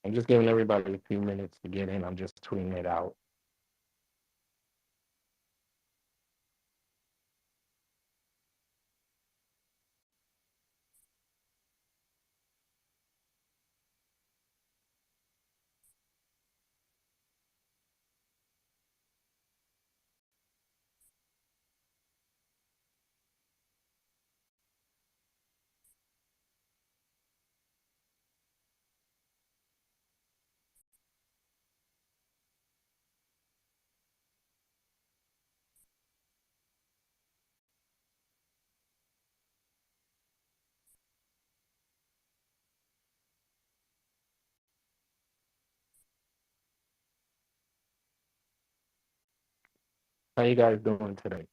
I'm just giving everybody a few minutes to get in. I'm just tweeting it out. How you guys doing today?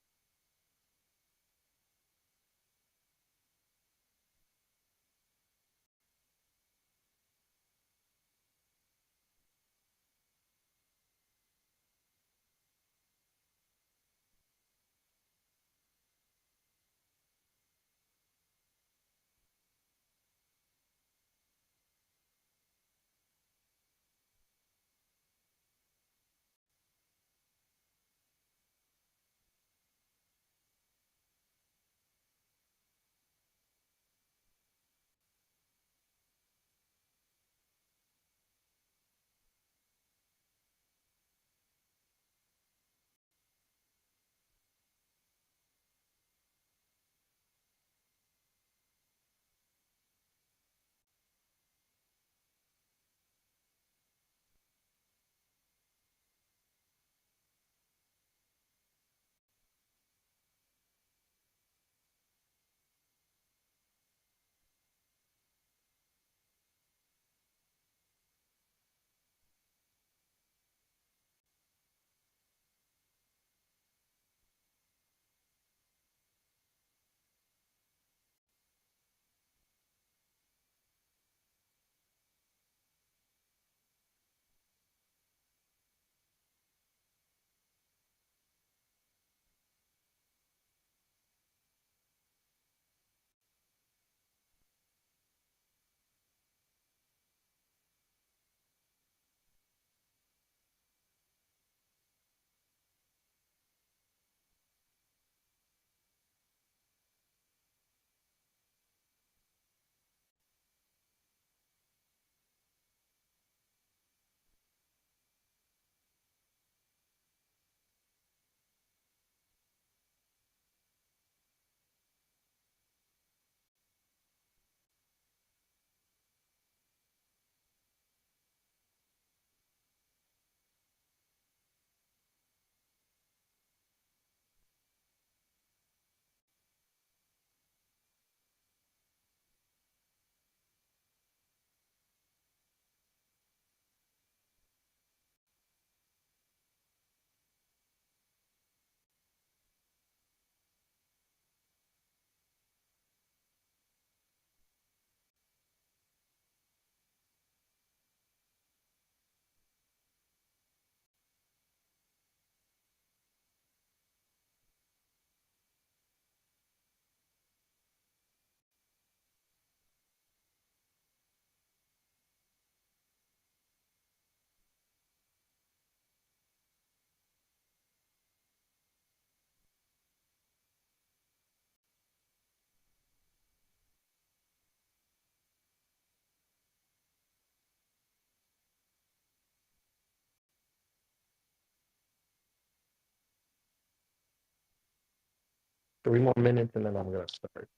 3 more minutes and then I'm gonna start.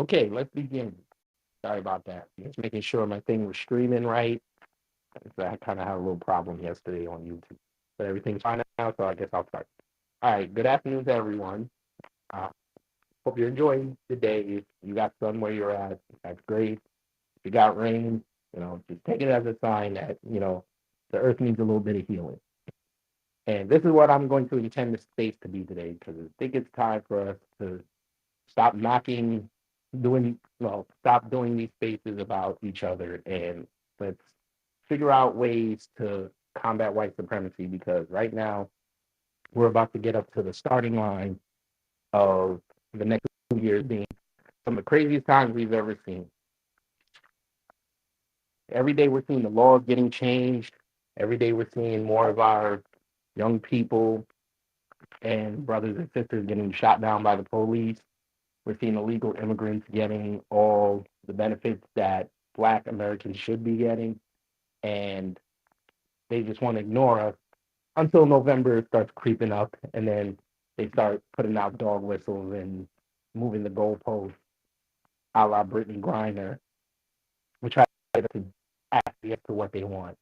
Okay, let's begin. Sorry about that. Just making sure my thing was streaming right. So I kind of had a little problem yesterday on YouTube, but everything's fine now. So I guess I'll start. All right. Good afternoon to everyone. Uh, Hope you're enjoying the day. If you got sun where you're at, that's great. If you got rain, just take it as a sign that the earth needs a little bit of healing. And this is what I'm going to intend the space to be today, because I think it's time for us to stop knocking, stop doing these spaces about each other, and let's figure out ways to combat white supremacy, because right now we're about to get up to the starting line of the next 2 years being some of the craziest times we've ever seen. Every day we're seeing the laws getting changed. Every day we're seeing more of our young people and brothers and sisters getting shot down by the police. We're seeing illegal immigrants getting all the benefits that Black Americans should be getting, and they just want to ignore us until November starts creeping up, and then they start putting out dog whistles and moving the goalposts, a la Brittany Griner, which try to act as to what they want.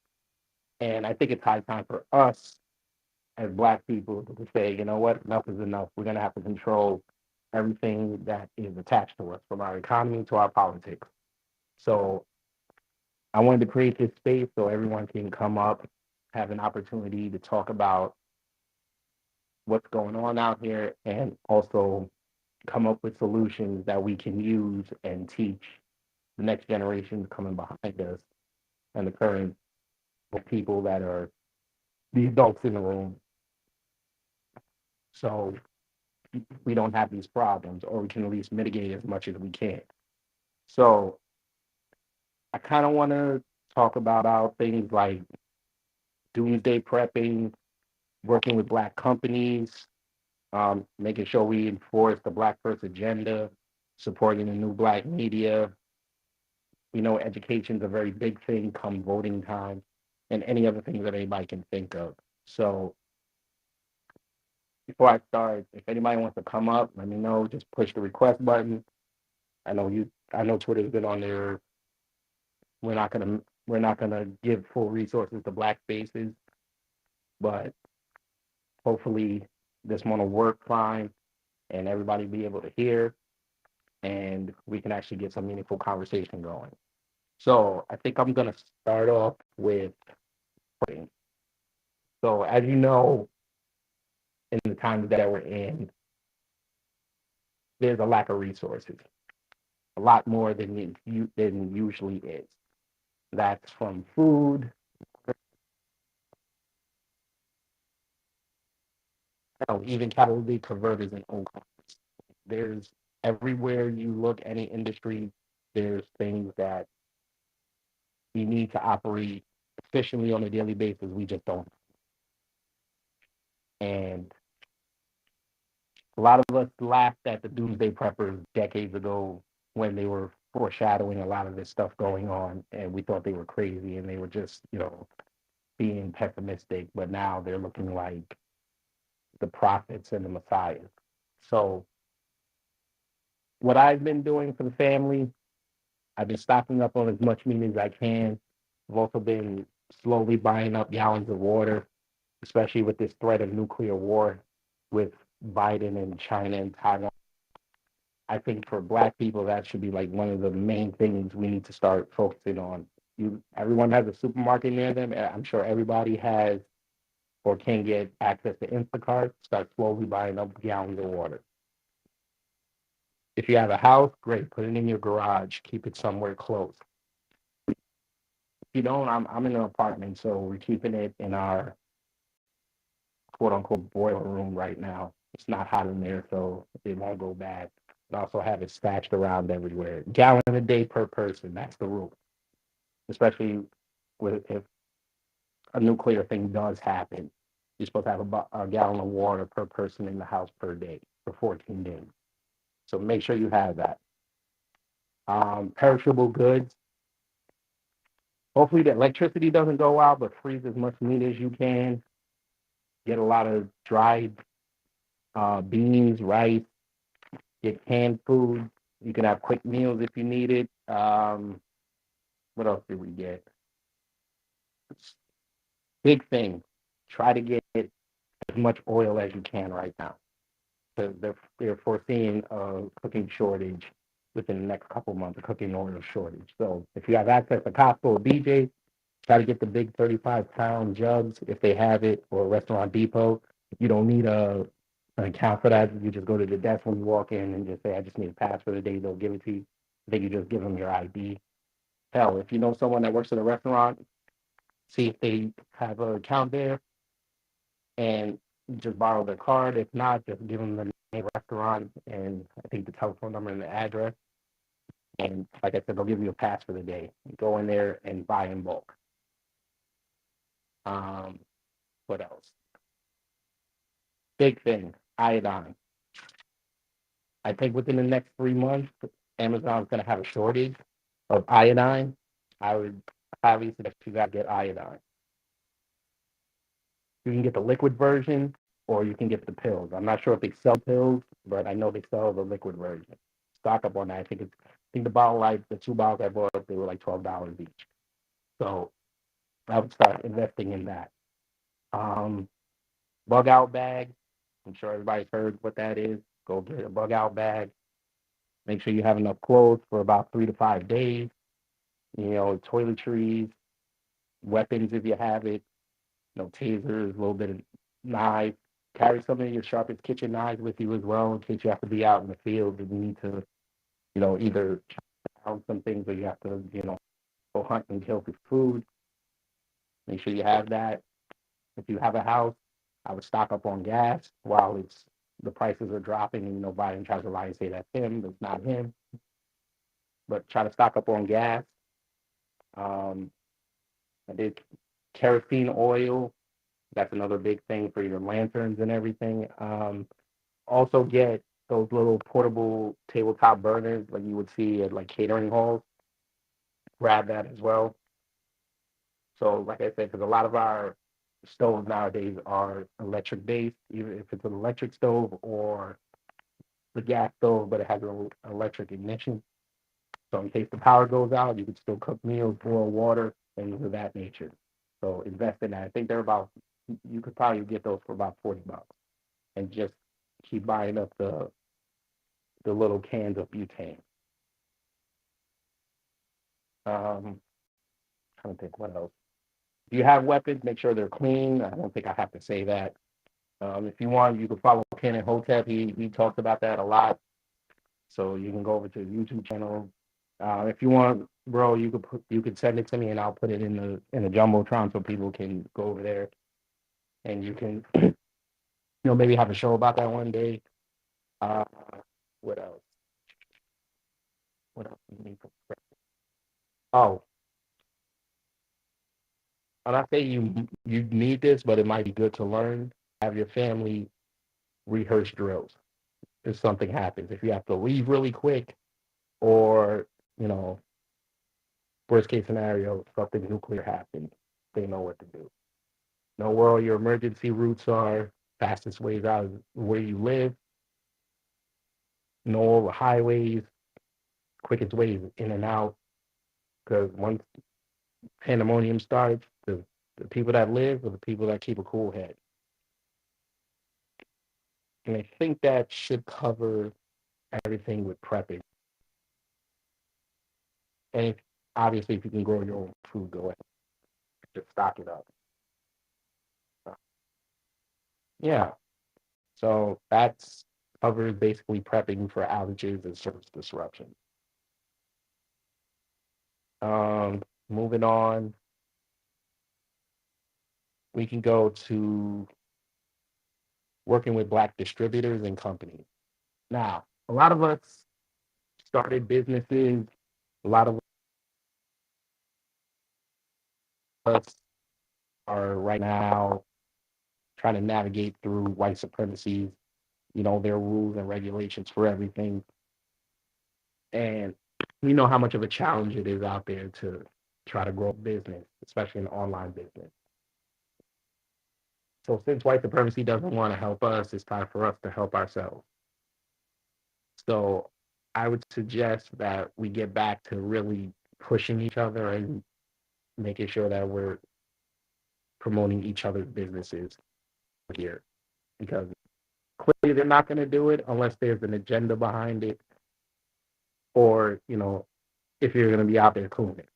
And I think it's high time for us as Black people to say, you know what, enough is enough. We're going to have to control everything that is attached to us, from our economy to our politics. So I wanted to create this space so everyone can come up, have an opportunity to talk about what's going on out here, and also come up with solutions that we can use and teach the next generation coming behind us and the current people that are the adults in the room. So we don't have these problems, or we can at least mitigate as much as we can. So I kind of want to talk about things like doomsday prepping, working with Black companies, making sure we enforce the Black First agenda, supporting the new Black media. We know education is a very big thing come voting time, and any other things that anybody can think of. So before I start, if anybody wants to come up, let me know. Just push the request button. I know Twitter's been on there. We're not gonna give full resources to Black spaces, but hopefully this one will work fine and everybody be able to hear, and we can actually get some meaningful conversation going. So I think I'm gonna start off with voting. So as you know, in the times that we're in, there's a lack of resources, a lot more than usually is. That's from food, even catalytic converters and old cars. There's everywhere you look, any industry, there's things that we need to operate efficiently on a daily basis. We just don't. And a lot of us laughed at the doomsday preppers decades ago when they were foreshadowing a lot of this stuff going on, and we thought they were crazy and they were just, being pessimistic. But now they're looking like the prophets and the messiahs. So what I've been doing for the family, I've been stocking up on as much meat as I can. I've also been slowly buying up gallons of water, especially with this threat of nuclear war with Biden and China and Taiwan. I think for Black people, that should be like one of the main things we need to start focusing on. Everyone has a supermarket near them. I'm sure everybody has or can get access to Instacart. Start slowly buying up gallons of water. If you have a house, great. Put it in your garage. Keep it somewhere close. If you don't, I'm in an apartment, so we're keeping it in our quote unquote boiler room right now. It's not hot in there, so it won't go bad. And also have it stashed around everywhere. Gallon a day per person. That's the rule. Especially if a nuclear thing does happen, you're supposed to have about a gallon of water per person in the house per day for 14 days. So make sure you have that. Perishable goods. Hopefully the electricity doesn't go out, but freeze as much meat as you can. Get a lot of dried beans, rice. Get canned food. You can have quick meals if you need it. What else did we get? Big thing. Try to get as much oil as you can right now. They're foreseeing a cooking shortage within the next couple months, a cooking oil shortage. So if you have access to Costco or BJ, try to get the big 35-pound jugs if they have it, or Restaurant Depot. You don't need an account for that. You just go to the desk when you walk in and just say, I just need a pass for the day. They'll give it to you. Then you just give them your ID. Hell, if you know someone that works at a restaurant, see if they have an account there and just borrow their card. If not, just give them the name of the restaurant and I think the telephone number and the address. And like I said, they'll give you a pass for the day. Go in there and buy in bulk. Um, what else? Big thing, iodine. I think within the next 3 months, Amazon's going to have a shortage of iodine. I would highly suggest you guys get iodine. You can get the liquid version or you can get the pills. I'm not sure if they sell pills, but I know they sell the liquid version. Stock up on that. I think the bottle, like the two bottles I bought, they were like $12 each. So I would start investing in that. Um, Bug out bag. I'm sure everybody's heard what that is. Go get a bug out bag. Make sure you have enough clothes for about 3 to 5 days. Toiletries, weapons if you have it, tasers, a little bit of knives. Carry some of your sharpest kitchen knives with you as well in case you have to be out in the field and you need to, either chop down some things or you have to, go hunt and kill for food. Make sure you have that. If you have a house, I would stock up on gas while the prices are dropping and Biden tries to lie and say that's him, but it's not him. But try to stock up on gas. Um, I did kerosene oil. That's another big thing for your lanterns and everything. Also get those little portable tabletop burners like you would see at like catering halls. Grab that as well. So like I said, because a lot of our stoves nowadays are electric based, even if it's an electric stove or the gas stove, but it has an electric ignition. So in case the power goes out, you can still cook meals, boil water, things of that nature. So invest in that. I think they're about, you could probably get those for about $40 and just keep buying up the little cans of butane. Trying to think what else. If you have weapons, make sure they're clean. I don't think I have to say that. If you want, you can follow Ken and Hotep. He talks about that a lot. So you can go over to his YouTube channel. If you want, bro, you could send it to me and I'll put it in the jumbotron so people can go over there and you can maybe have a show about that one day. Uh, what else? What else do you need for? Oh, I'm not saying you need this, but it might be good to learn. Have your family rehearse drills if something happens. If you have to leave really quick, or you know, worst case scenario, something nuclear happens, they know what to do. Know where all your emergency routes are, fastest ways out of where you live, know all the highways, quickest ways in and out. Because once pandemonium starts, the people that live are the people that keep a cool head. And I think that should cover everything with prepping. And obviously, if you can grow your own food, go ahead, just stock it up. Yeah. So that's covers basically prepping for outages and service disruption. Moving on, we can go to working with Black distributors and companies. Now, a lot of us started businesses. A lot of us are right now trying to navigate through white supremacy, their rules and regulations for everything. And we know how much of a challenge it is out there to try to grow a business, especially an online business. So since white supremacy doesn't want to help us, it's time for us to help ourselves. So I would suggest that we get back to really pushing each other and making sure that we're promoting each other's businesses here, because clearly they're not going to do it unless there's an agenda behind it, or if you're going to be out there cooning.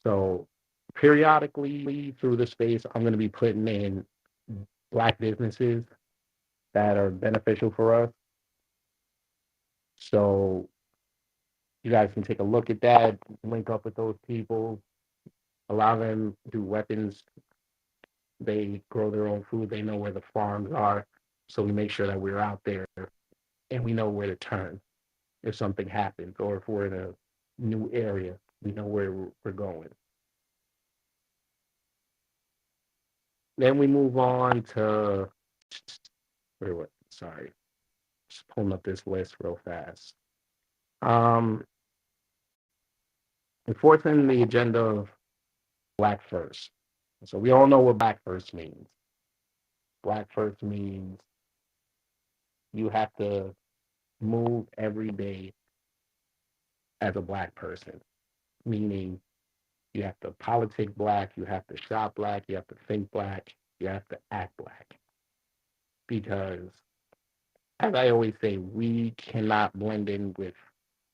So periodically through the space, I'm going to be putting in black businesses that are beneficial for us. So you guys can take a look at that, link up with those people, allow them to do weapons. They grow their own food. They know where the farms are. So we make sure that we're out there and we know where to turn if something happens, or if we're in a new area, we know where we're going. Then we move on to where what? Sorry, just pulling up this list real fast. Um, Enforcing the agenda of Black First. So we all know what Black First means. Black First means you have to move every day as a Black person, meaning you have to politic Black, you have to shop Black, you have to think Black, you have to act Black. Because, as I always say, we cannot blend in with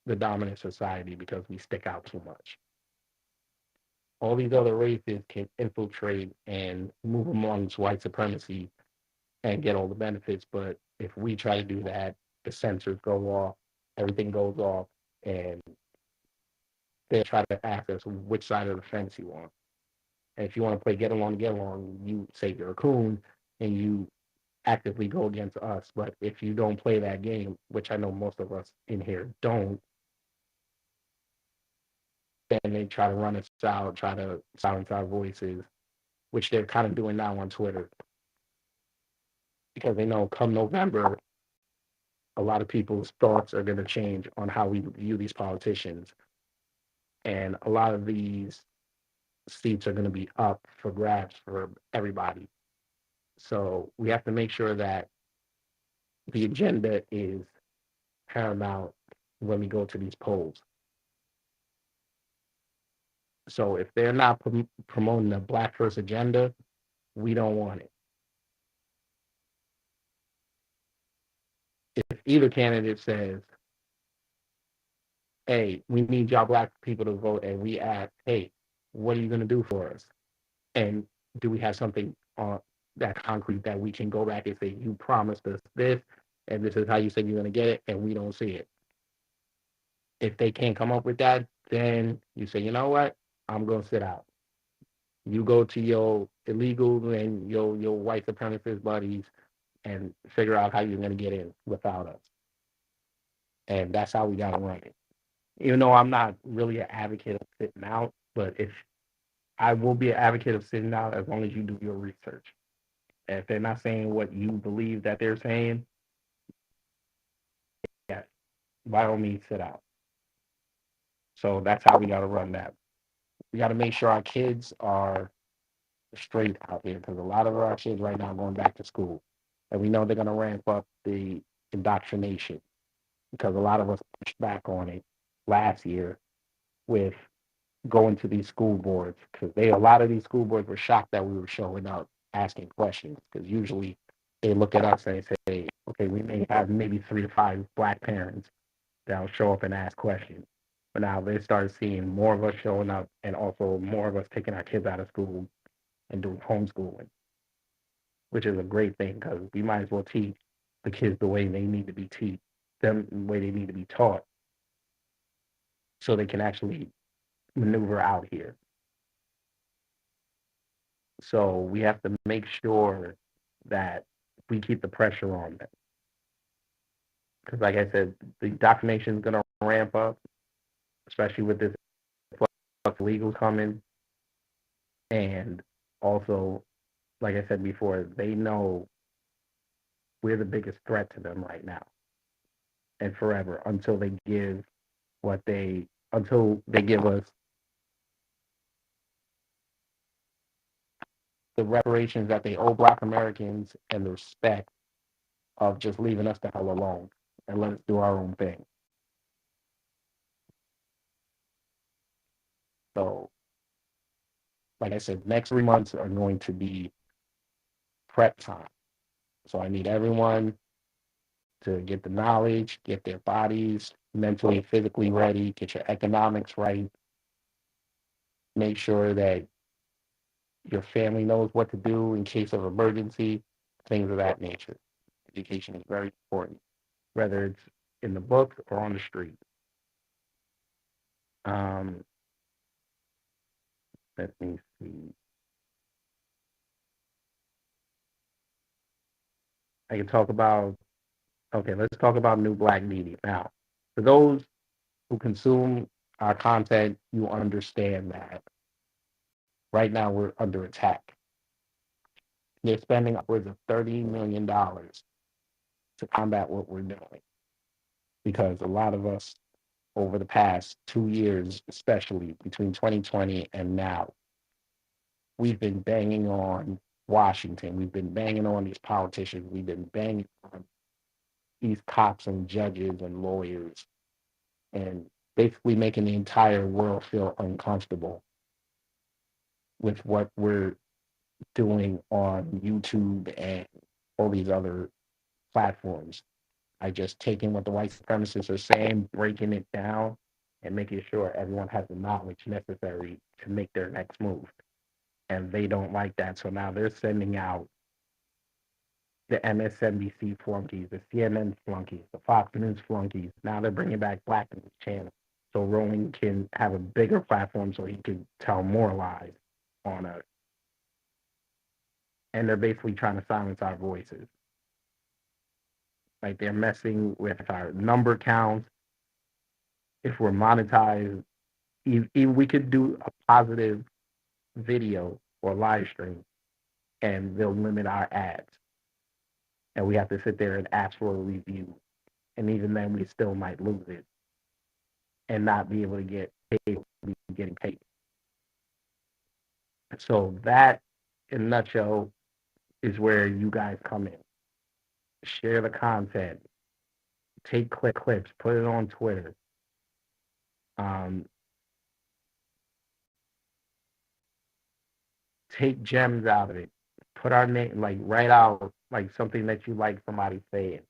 the dominant society because we stick out too much. All these other races can infiltrate and move amongst white supremacy and get all the benefits. But if we try to do that, the sensors go off, everything goes off, and they try to ask us which side of the fence you want. And if you want to play get along, you say you're a coon and you actively go against us. But if you don't play that game, which I know most of us in here don't, then they try to run us out, try to silence our voices, which they're kind of doing now on Twitter, because they know come November, a lot of people's thoughts are going to change on how we view these politicians. And a lot of these seats are going to be up for grabs for everybody. So we have to make sure that the agenda is paramount when we go to these polls. So if they're not promoting the Black First agenda, we don't want it. If either candidate says, hey, we need y'all Black people to vote, and we ask, hey, what are you going to do for us? And do we have something that concrete that we can go back and say, you promised us this, and this is how you said you're going to get it, and we don't see it. If they can't come up with that, then you say, you know what? I'm going to sit out. You go to your illegal and your white supremacist buddies and figure out how you're going to get in without us. And that's how we got to run it. Even though I'm not really an advocate of sitting out, but if I will be an advocate of sitting out as long as you do your research. And if they're not saying what you believe that they're saying, yeah, by all means, sit out. So that's how we got to run that. We got to make sure our kids are straight out here, because a lot of our kids right now are going back to school. And we know they're going to ramp up the indoctrination, because a lot of us pushed back on it last year with going to these school boards, because a lot of these school boards were shocked that we were showing up asking questions, because usually they look at us and say, okay, we may have maybe 3 to 5 Black parents that'll show up and ask questions. But now they started seeing more of us showing up, and also more of us taking our kids out of school and doing homeschooling, which is a great thing, because we might as well teach the kids the way they need to be taught, them the way they need to be taught, so they can actually maneuver out here. So we have to make sure that we keep the pressure on them. Because, like I said, the indoctrination is going to ramp up, especially with this legal coming. And also, like I said before, they know we're the biggest threat to them right now and forever, until they give us the reparations that they owe Black Americans and the respect of just leaving us the hell alone. and let us do our own thing. So, like I said, next 3 months are going to be prep time. So I need everyone to get the knowledge, get their bodies mentally and physically ready, get your economics right, make sure that your family knows what to do in case of emergency, things of that nature. Education is very important, whether it's in the book or on the street. Um, let me see. I can talk about, okay, let's talk about new black media. Now, for those who consume our content, you understand that right now we're under attack. They're spending upwards of $30 million to combat what we're doing because a lot of us over the past 2 years, especially between 2020 and now, we've been banging on Washington. We've been banging on these politicians. We've been banging on these cops and judges and lawyers and basically making the entire world feel uncomfortable with what we're doing on YouTube and all these other platforms. I just taking what the white supremacists are saying, breaking it down, and making sure everyone has the knowledge necessary to make their next move. And they don't like that. So now they're sending out the MSNBC flunkies, the CNN flunkies, the Fox News flunkies. Now they're bringing back Black News Channel. So Roland can have a bigger platform so he can tell more lies on us. And they're basically trying to silence our voices. Like they're messing with our number counts. If we're monetized, even we could do a positive video or live stream and they'll limit our ads. And we have to sit there and ask for a review. And even then, we still might lose it and not be able to get paid. Be getting paid. So that, in a nutshell, is where you guys come in. Share the content, take clips, put it on Twitter. Um, take gems out of it. Put our name, like write out like something that you like somebody saying.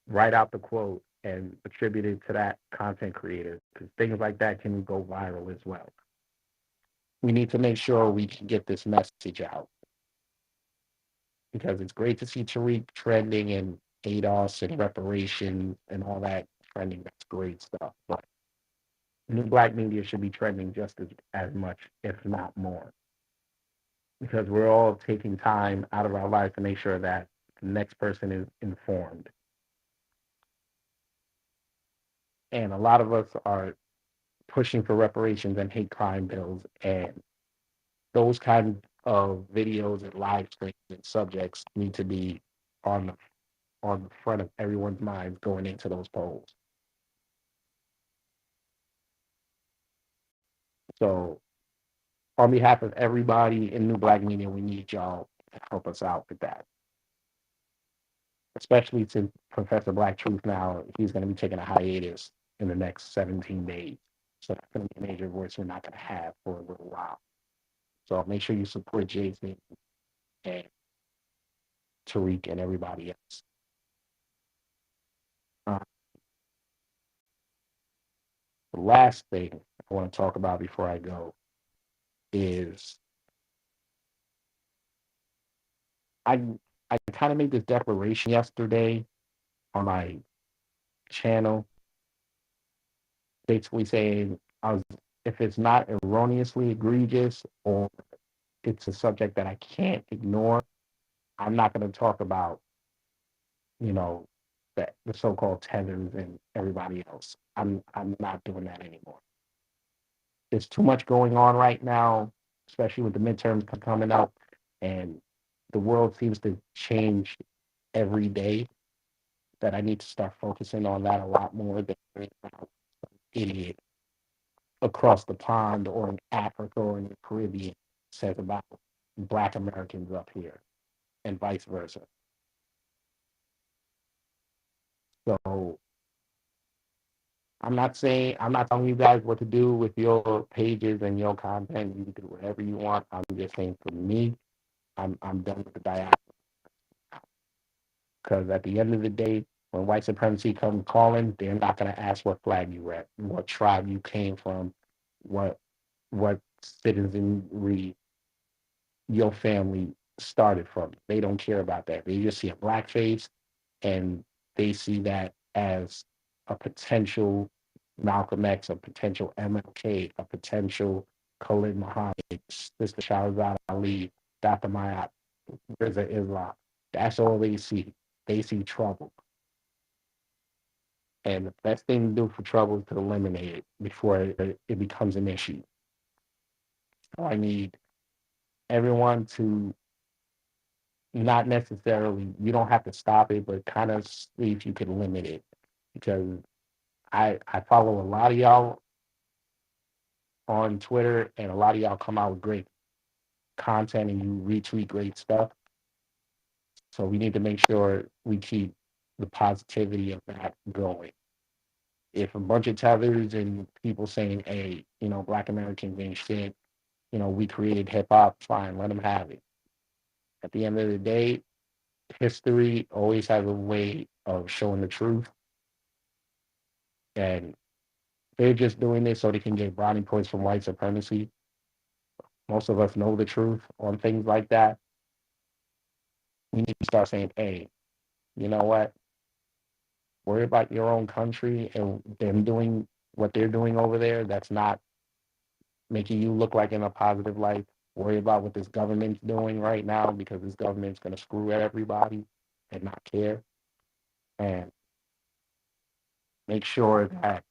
Write out the quote and attribute it to that content creator because things like that can go viral as well. We need to make sure we can get this message out because it's great to see Tariq trending and ADOS and reparations and all that trending. That's great stuff. But new black media should be trending just as much, if not more, because we're all taking time out of our life to make sure that the next person is informed. And a lot of us are pushing for reparations and hate crime bills, and those kind of videos and live streams and subjects need to be on the front of everyone's minds going into those polls. So, on behalf of everybody in New Black Media, we need y'all to help us out with that. Especially since Professor Black Truth now, he's going to be taking a hiatus in the next 17 days. So that's going to be a major voice we're not going to have for a little while. So make sure you support Jason and Tariq and everybody else. Uh, the last thing I want to talk about before I go is I I kind of made this declaration yesterday on my channel, basically saying if it's not erroneously egregious or it's a subject that I can't ignore, I'm not going to talk about, you know, the so-called tethers and everybody else. I'm not doing that anymore. There's too much going on right now, especially with the midterms coming up, and the world seems to change every day. That I need to start focusing on that a lot more than some idiot across the pond or in Africa or in the Caribbean says about Black Americans up here and vice versa. So I'm not telling you guys what to do with your pages and your content. You can do whatever you want. I'm just saying for me, I'm done with the diaspora because at the end of the day, when white supremacy comes calling, they're not gonna ask what flag you rep, what tribe you came from, what what citizenry your family started from. They don't care about that. They just see a black face and they see that as a potential Malcolm X, a potential MLK, a potential Khalid Muhammad, Sister Shahzad Ali, Dr. Mayat, Reza Islam. That's all they see. They see trouble. And the best thing to do for trouble is to eliminate it before it becomes an issue. So I need everyone to not necessarily, you don't have to stop it, but kind of see if you can limit it. Because I follow a lot of y'all on Twitter, and a lot of y'all come out with great content and you retweet great stuff. So we need to make sure we keep the positivity of that going. If a bunch of tethers and people saying, hey, Black Americans ain't shit, we created hip hop, fine, let them have it. At the end of the day, history always has a way of showing the truth. And they're just doing this so they can get brownie points from white supremacy. Most of us know the truth on things like that. We need to start saying, hey, you know what? Worry about your own country and them doing what they're doing over there. That's not making you look like in a positive light. Worry about what this government's doing right now because this government's going to screw everybody and not care. And make sure that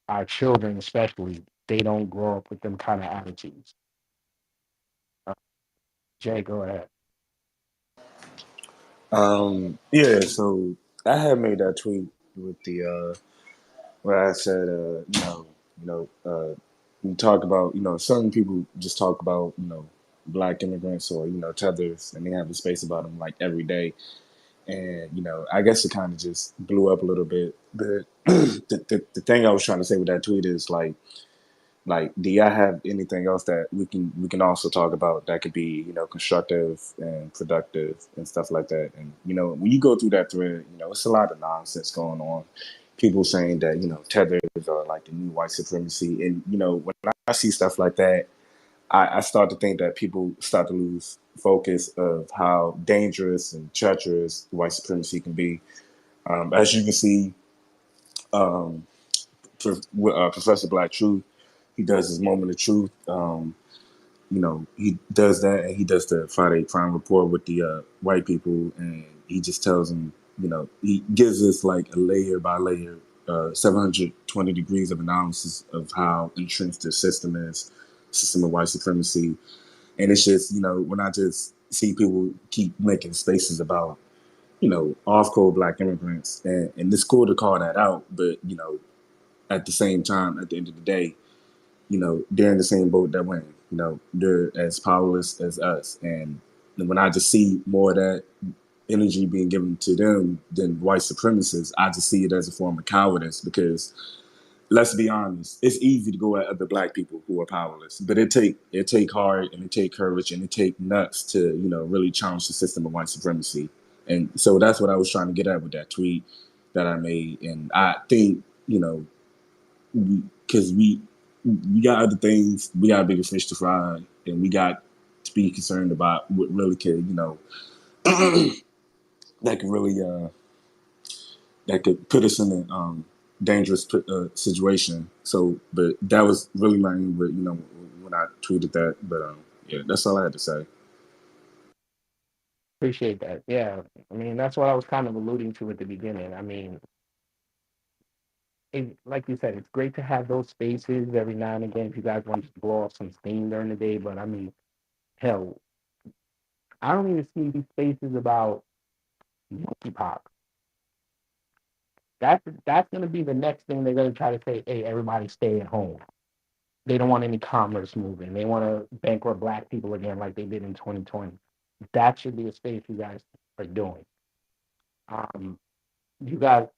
our children, especially, they don't grow up with them kind of attitudes. Uh, Jay, go ahead. Yeah, so I had made that tweet with the where I said, you talk about, certain people just talk about, black immigrants or tethers, and they have a space about them like every day, and I guess it kind of just blew up a little bit. But the thing I was trying to say with that tweet is like, do y'all have anything else that we can also talk about that could be, constructive and productive and stuff like that? And when you go through that thread, it's a lot of nonsense going on. People saying that tethers are like the new white supremacy, and when I see stuff like that, I start to think that people start to lose focus of how dangerous and treacherous white supremacy can be. As you can see, Professor Black Truth, he does his moment of truth. He does that, and he does the Friday Crime Report with the white people, and he just tells them, he gives us like a layer by layer, 720 degrees of analysis of how entrenched the system of white supremacy, and it's just, when I just see people keep making spaces about, off-code black immigrants, and it's cool to call that out, but at the same time, at the end of the day, they're in the same boat that we're in. They're as powerless as us. And when I just see more of that energy being given to them than white supremacists, I just see it as a form of cowardice because let's be honest, it's easy to go at other black people who are powerless, but it take heart and it take courage and it take nuts to, really challenge the system of white supremacy. And so that's what I was trying to get at with that tweet that I made. And I think, because we got other things, we got bigger fish to fry, and we got to be concerned about what really could, that could really that could put us in a dangerous situation. So, but that was really my aim with when I tweeted that. But yeah, that's all I had to say. Appreciate that. Yeah. I mean, that's what I was kind of alluding to at the beginning. I mean, like you said, it's great to have those spaces every now and again if you guys want to blow off some steam during the day. But I mean, hell, I don't even see these spaces about monkeypox. That's going to be the next thing they're going to try to say. Hey, everybody, stay at home. They don't want any commerce moving. They want to bankrupt black people again, like they did in 2020. That should be a space you guys are doing. Um, you got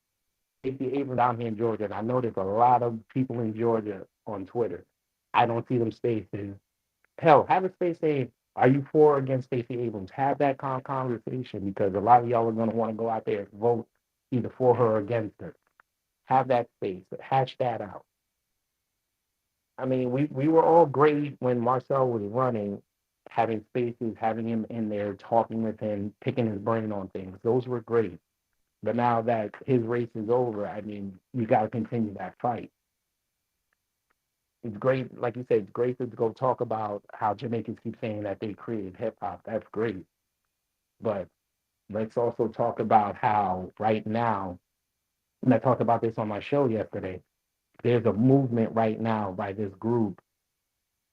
Stacey Abrams down here in Georgia, and I know there's a lot of people in Georgia on Twitter. I don't see them spaces. Hell, have a space saying, "Are you for or against Stacey Abrams?" Have that conversation because a lot of y'all are gonna want to go out there and vote either for her or against her. Have that space, hash that out. I mean, we were all great when Marcel was running, having spaces, having him in there, talking with him, picking his brain on things. Those were great. But now that his race is over, I mean, you got to continue that fight. It's great, like you said, it's great to go talk about how Jamaicans keep saying that they created hip hop. That's great. But let's also talk about how right now, and I talked about this on my show yesterday, there's a movement right now by this group.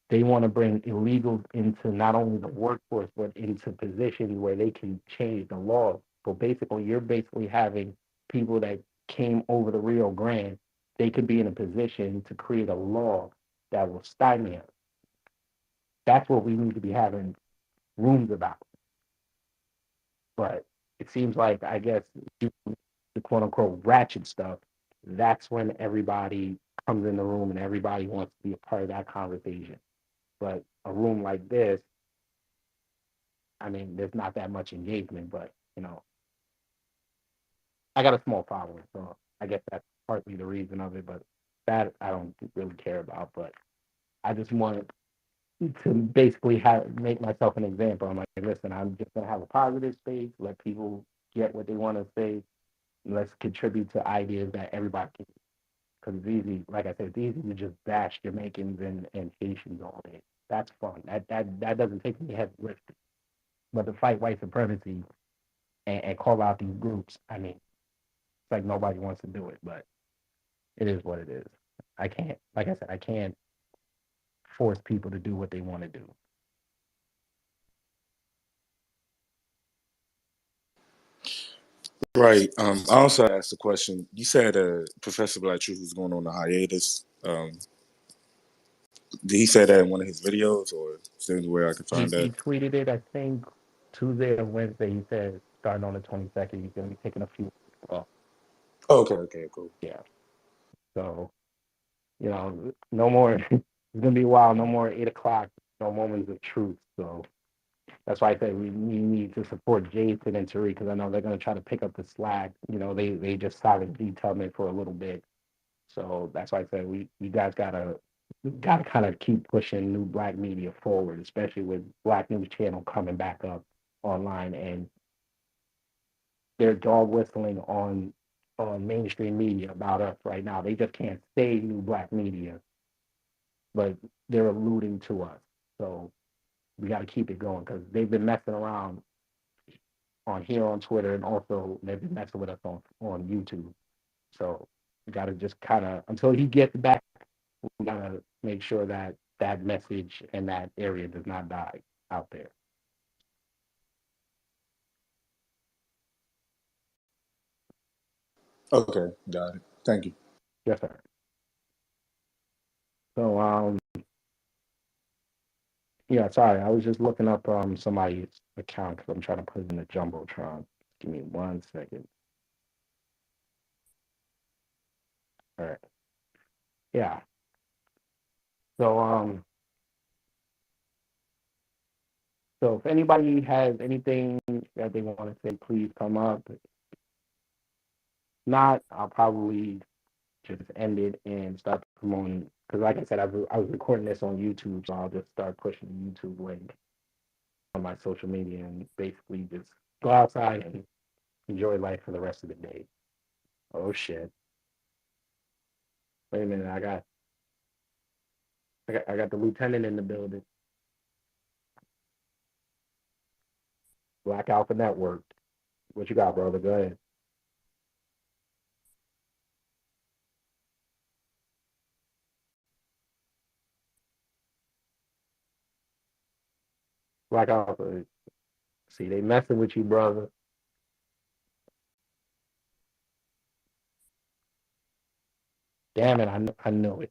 They want to bring illegals into not only the workforce, but into positions where they can change the law. So basically, you're basically having people that came over the Rio Grande, they could be in a position to create a law that will stymie us. That's what we need to be having rooms about. But it seems like, I guess, the quote unquote ratchet stuff, that's when everybody comes in the room and everybody wants to be a part of that conversation. But a room like this, I mean, there's not that much engagement, but I got a small following, so I guess that's partly the reason of it. But that I don't really care about. But I just wanted to basically make myself an example. I'm like, listen, I'm just gonna have a positive space, let people get what they want to say, and let's contribute to ideas that everybody can. Because it's easy, like I said, it's easy to just bash Jamaicans and Haitians all day. That's fun. That doesn't take me heavy lifting. But to fight white supremacy and call out these groups, I mean, it's like nobody wants to do it, but it is what it is. I can't, like I said, I can't force people to do what they want to do. Right. I also asked a question. You said Professor Black Truth was going on a hiatus. Did he say that in one of his videos, or is there anywhere I can He, find that? he tweeted it, I think, Tuesday or Wednesday. He said starting on the 22nd, he's going to be taking a few weeks off. Oh, okay, okay, cool. Yeah. So, no more. It's going to be a while. No more 8 o'clock. No moments of truth. So that's why I said we need to support Jason and Tariq because I know they're going to try to pick up the slack. They just started detailing for a little bit. So that's why I said we guys gotta kind of keep pushing new black media forward, especially with Black News Channel coming back up online and they're dog whistling on mainstream media about us right now. They just can't say new black media, but they're alluding to us. So we got to keep it going because they've been messing around on here on Twitter and also they've been messing with us on YouTube. So we got to just kind of until he gets back, we got to make sure that that message and that area does not die out there. Okay, got it. Thank you. Yes, sir. So yeah, sorry, I was just looking up somebody's account because I'm trying to put it in the jumbotron. Give me 1 second. All right. Yeah. So so if anybody has anything that they want to say, please come up. If not, I'll probably just end it and start promoting. Because like I said, I was recording this on YouTube, so I'll just start pushing the YouTube link on my social media and basically just go outside and enjoy life for the rest of the day. Oh shit! Wait a minute, I got the lieutenant in the building. Black Alpha Network. What you got, brother? Go ahead. Black Alpha. See, they messing with you, brother. Damn it, I knew it.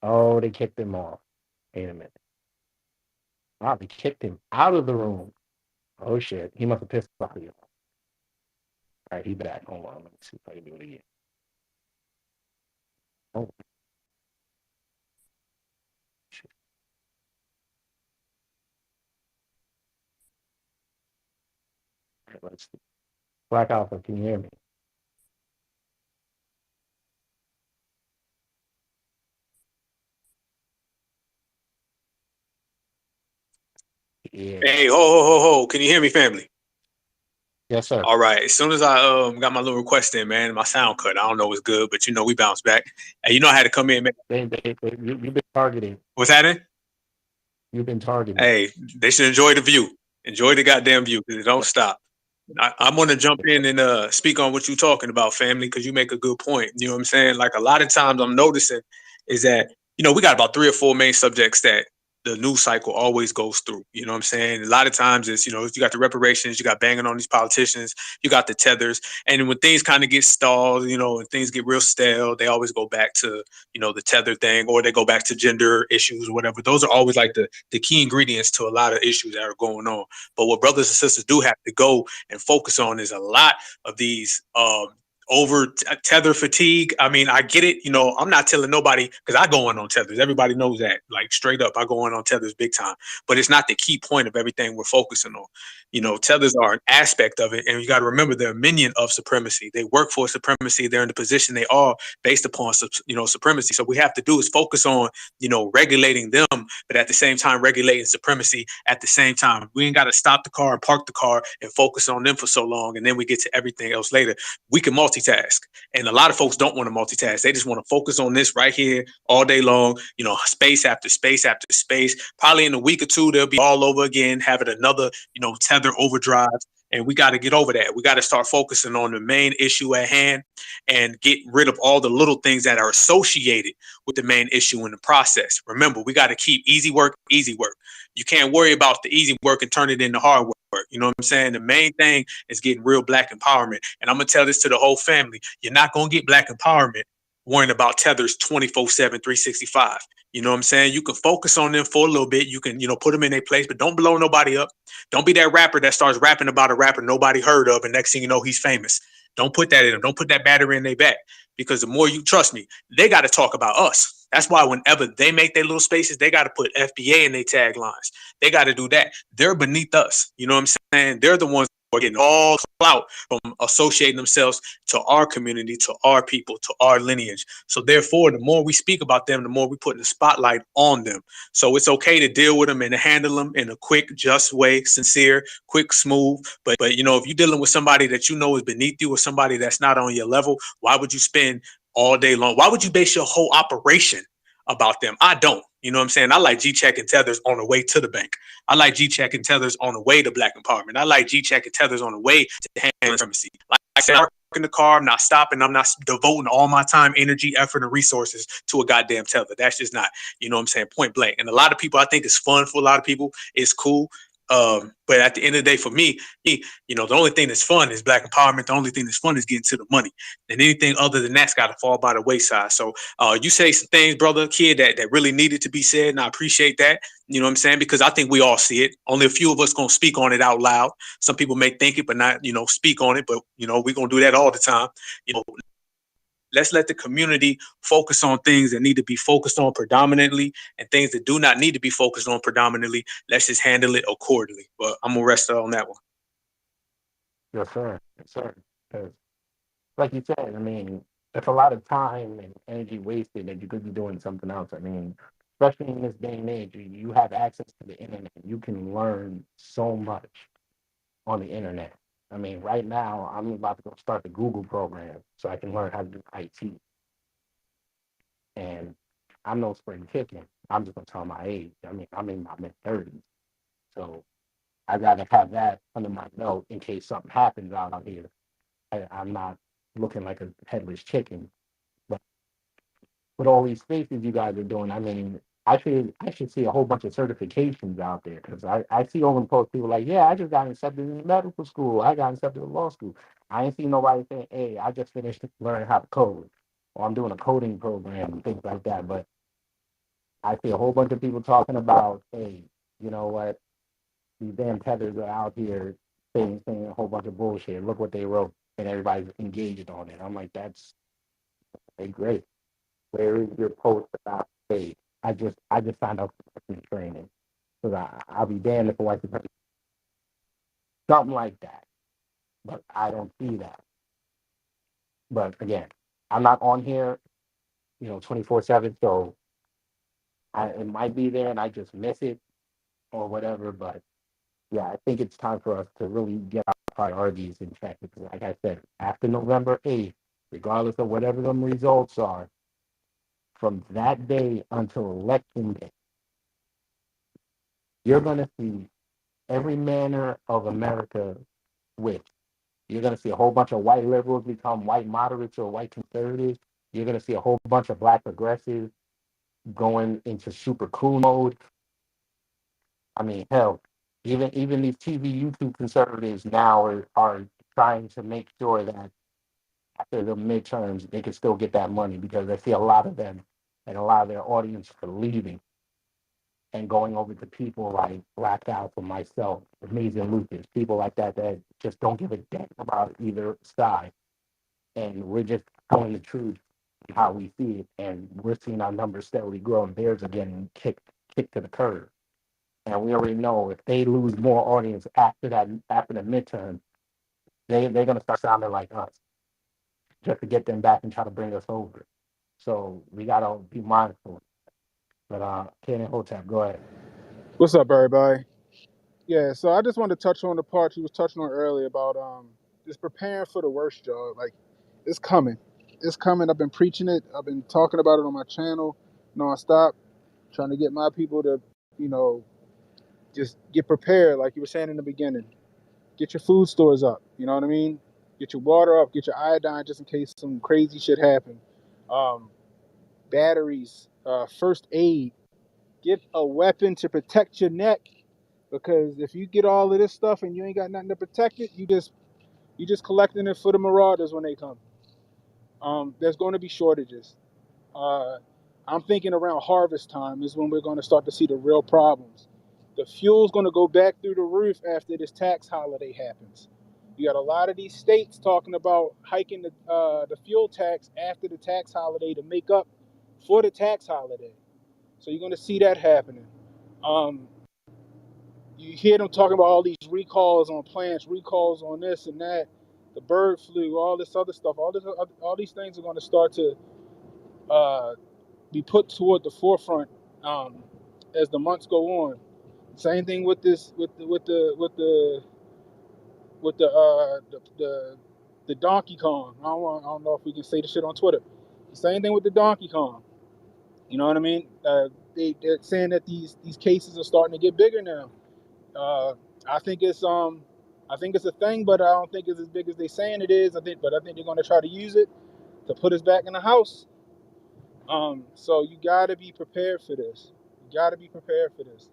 Oh, they kicked him off. Wait a minute. Wow, they kicked him out of the room. Oh shit, he must have pissed off you. All right, he back. Hold on. Let me see if I can do it again. Oh, shit. All right, let's see. Black Alpha, can you hear me? Yeah. Hey, ho, ho, ho, ho. Can you hear me, family? Yes, sir. All right. As soon as I got my little request in, man, my sound cut. I don't know what's good, but we bounce back. Hey, I had to come in, man. You've been targeting. What's happening? You've been targeting. Hey, they should enjoy the view. Enjoy the goddamn view because it don't Yes, stop. I'm going to jump yes, sir. in and speak on what you're talking about, family, because you make a good point. You know what I'm saying? Like a lot of times I'm noticing is that, we got about three or four main subjects that the news cycle always goes through. You know what I'm saying? A lot of times it's, you got the reparations, you got banging on these politicians, you got the tethers. And when things kind of get stalled, and things get real stale, they always go back to, the tether thing, or they go back to gender issues or whatever. Those are always like the key ingredients to a lot of issues that are going on. But what brothers and sisters do have to go and focus on is a lot of these over tether fatigue. I mean, I get it. I'm not telling nobody because I go on tethers. Everybody knows that. Like straight up, I go on tethers big time. But it's not the key point of everything we're focusing on. Tethers are an aspect of it, and you got to remember they're a minion of supremacy. They work for supremacy. They're in the position they are based upon supremacy. So what we have to do is focus on regulating them, but at the same time regulating supremacy. At the same time, we ain't got to stop the car and park the car and focus on them for so long, and then we get to everything else later. We can multitask, and a lot of folks don't want to multitask. They just want to focus on this right here all day long. Space after space after space. Probably in a week or two, they'll be all over again, having another tether overdrive. And we got to get over that. We got to start focusing on the main issue at hand and get rid of all the little things that are associated with the main issue in the process. Remember, we got to keep easy work easy work. You can't worry about the easy work and turn it into hard work. You know what I'm saying? The main thing is getting real black empowerment. And I'm going to tell this to the whole family. You're not going to get black empowerment worrying about tethers 24/7, 365. You know what I'm saying? You can focus on them for a little bit. You can, put them in their place, but don't blow nobody up. Don't be that rapper that starts rapping about a rapper nobody heard of, and next thing you know, he's famous. Don't put that in them. Don't put that battery in their back. Because the more you trust me, they got to talk about us. That's why whenever they make their little spaces, they got to put FBA in their taglines. They got to do that. They're beneath us. You know what I'm saying? They're the ones who are getting all clout from associating themselves to our community, to our people, to our lineage. So therefore, the more we speak about them, the more we put the spotlight on them. So it's okay to deal with them and to handle them in a quick, just way, sincere, quick, smooth. But if you're dealing with somebody that you know is beneath you or somebody that's not on your level, why would you spend all day long? Why would you base your whole operation about them? I don't. You know what I'm saying? I like G-Check and tethers on the way to the bank. I like G-Check and tethers on the way to black empowerment. I like G-Check and tethers on the way to handling supremacy. Like I said, I'm in the car, I'm not stopping, I'm not devoting all my time, energy, effort, and resources to a goddamn tether. That's just not, what I'm saying, point blank. And a lot of people, I think it's fun for a lot of people. It's cool. But at the end of the day, for me, the only thing that's fun is black empowerment. The only thing that's fun is getting to the money. And anything other than that's got to fall by the wayside. So you say some things, brother, kid, that really needed to be said, and I appreciate that. You know what I'm saying? Because I think we all see it. Only a few of us gonna speak on it out loud. Some people may think it, but not, speak on it. But we're gonna do that all the time. You know, let's let the community focus on things that need to be focused on predominantly, and things that do not need to be focused on predominantly. Let's just handle it accordingly. But I'm gonna rest on that one. Yes, sir. Yes, sir. 'Cause like you said, I mean, it's a lot of time and energy wasted that you could be doing something else. I mean, especially in this day and age, you have access to the internet. You can learn so much on the internet. I mean, right now, I'm about to go start the Google program so I can learn how to do IT. And I'm no spring chicken. I'm just gonna tell my age. I mean, I'm in my mid-30s, so I gotta have that under my belt in case something happens out here. I'm not looking like a headless chicken. But with all these spaces you guys are doing, I mean, I should see a whole bunch of certifications out there because I see all them posts people like, yeah, I just got accepted in medical school, I got accepted in law school. I ain't seen nobody saying, hey, I just finished learning how to code, or I'm doing a coding program and things like that. But I see a whole bunch of people talking about, hey, you know what, these damn tethers are out here saying a whole bunch of bullshit. Look what they wrote. and everybody's engaged on it. I'm like, that's great. Where is your post about hey, I just signed up for some training. Because I'll be damned if a white supremacist something like that. But I don't see that. But again, I'm not on here, 24/7. So it might be there and I just miss it or whatever. But yeah, I think it's time for us to really get our priorities in check. Because like I said, after November 8th, regardless of whatever the results are, from that day until election day, you're going to see every manner of America switch. You're going to see a whole bunch of white liberals become white moderates or white conservatives. You're going to see a whole bunch of black progressives going into super cool mode. I mean, hell, even these TV YouTube conservatives now are trying to make sure that after the midterms they can still get that money because they see a lot of them and a lot of their audience are leaving and going over to people like Black Alpha, myself, Amazing Lucas, people like that that just don't give a damn about either side. And we're just telling the truth how we see it, and we're seeing our numbers steadily grow, and theirs are getting kicked to the curb. And we already know if they lose more audience after the midterm, they're gonna start sounding like us just to get them back and try to bring us over. So we gotta be mindful. But Ken and Hotep, go ahead. What's up, everybody? Yeah, so I just wanted to touch on the part you was touching on earlier about just preparing for the worst, y'all. Like, it's coming. It's coming. I've been preaching it. I've been talking about it on my channel nonstop, trying to get my people to, just get prepared, like you were saying in the beginning. Get your food stores up. You know what I mean? Get your water up. Get your iodine just in case some crazy shit happen. Um, Batteries, first aid. Get a weapon to protect your neck. Because if you get all of this stuff and you ain't got nothing to protect it, you just collecting it for the marauders when they come. There's going to be shortages. Uh, I'm thinking around harvest time is when we're going to start to see the real problems. The fuel's going to go back through the roof after this tax holiday happens. You got a lot of these states talking about hiking the fuel tax after the tax holiday to make up for the tax holiday. So you're going to see that happening. Um, you hear them talking about all these recalls on plants, recalls on this and that, the bird flu, all this other stuff. All these things are going to start to uh, be put toward the forefront as the months go on. Same thing with this, with the Donkey Kong. I don't know if we can say the shit on Twitter. Same thing with the Donkey Kong. You know what I mean? They're saying that these cases are starting to get bigger now. Uh, I think it's a thing, but I don't think it's as big as they saying it is. I think they're going to try to use it to put us back in the house. So you got to be prepared for this. You got to be prepared for this.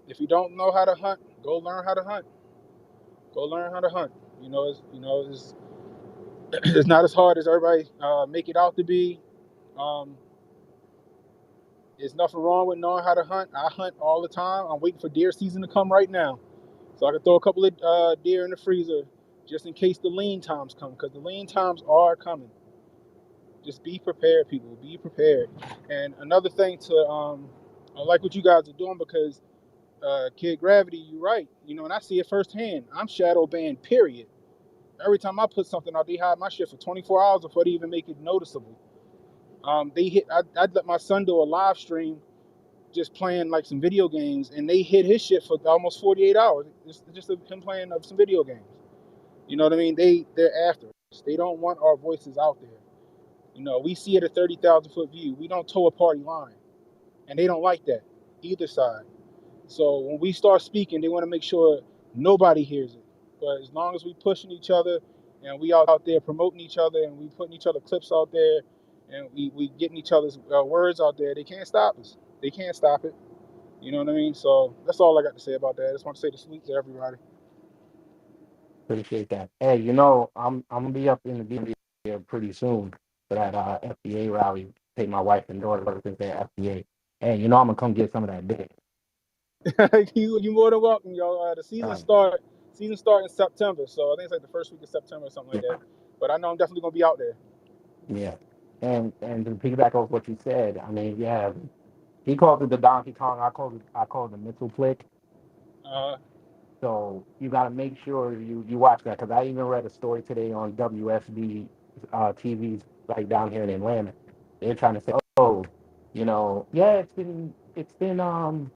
If you don't know how to hunt, go learn how to hunt. Go learn how to hunt. It's it's not as hard as everybody make it out to be. Um, there's nothing wrong with knowing how to hunt. I hunt all the time. I'm waiting for deer season to come right now, so I can throw a couple of deer in the freezer just in case the lean times come, because the lean times are coming. Just be prepared, people. Be prepared. And another thing I like what you guys are doing because Kid Gravity, you're right. And I see it firsthand. I'm shadow banned, period. Every time I put something out, they hide my shit for 24 hours before they even make it noticeable. I'd let my son do a live stream just playing like some video games, and they hid his shit for almost 48 hours. It's just him playing some video games. You know what I mean? They're after us. They don't want our voices out there. We see it at 30,000 foot view. We don't toe a party line, and they don't like that either side. So when we start speaking, they want to make sure nobody hears it. But as long as we pushing each other and we out there promoting each other and we putting each other clips out there and we getting each other's words out there, they can't stop us. They can't stop it. You know what I mean? So that's all I got to say about that. I just want to say the salute to everybody. Appreciate that. Hey, I'm gonna be up in the DMV here pretty soon for that FDA rally. Take my wife and daughter to the FDA. Hey, I'm gonna come get some of that dick. You more than welcome, y'all. The All right. Season start in September, so I think it's like the first week of September or something like that. But I know I'm definitely gonna be out there. Yeah. And to piggyback off what you said, I mean, yeah, he calls it the Donkey Kong. I call it the mental flick. Uh, So you got to make sure you watch that because I even read a story today on WSB TV's like down here in Atlanta. They're trying to say, oh, yeah, it's been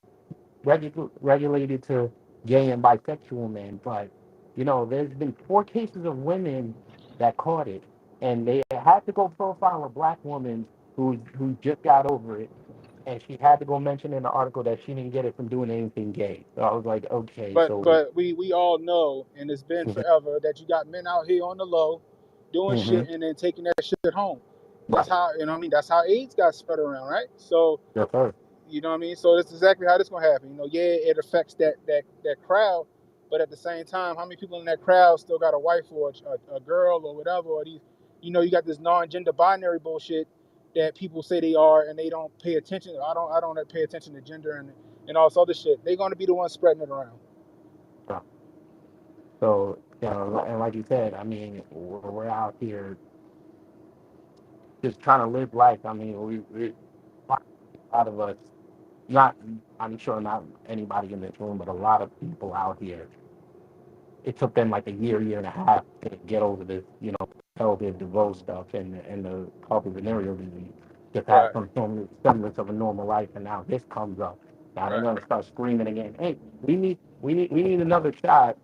regulated to gay and bisexual men, but there's been 4 cases of women that caught it, and they had to go profile a black woman who just got over it, and she had to go mention in the article that she didn't get it from doing anything gay. So I was like, okay, so but we all know, and it's been mhm, forever, that you got men out here on the low doing mhm, shit and then taking that shit home. That's right, how what I mean. That's how AIDS got spread around, right? So yes, sir. you know what I mean. So that's exactly how this gonna happen. Yeah, it affects that crowd, but at the same time, how many people in that crowd still got a wife or a girl or whatever? Or these, you got this non-gender binary bullshit that people say they are, and they don't pay attention. I don't pay attention to gender and all this other shit. They're gonna be the ones spreading it around. So and like you said, I mean, we're out here just trying to live life. I mean, we a lot of us, not, I'm sure not anybody in this room, but a lot of people out here, it took them like a year and a half to get over this, pelvic DeVoe stuff and the pelvic venereal disease. Just have Right, some semblance of a normal life, and now this comes up. Now they're right. gonna start screaming again. Hey, we need another shot,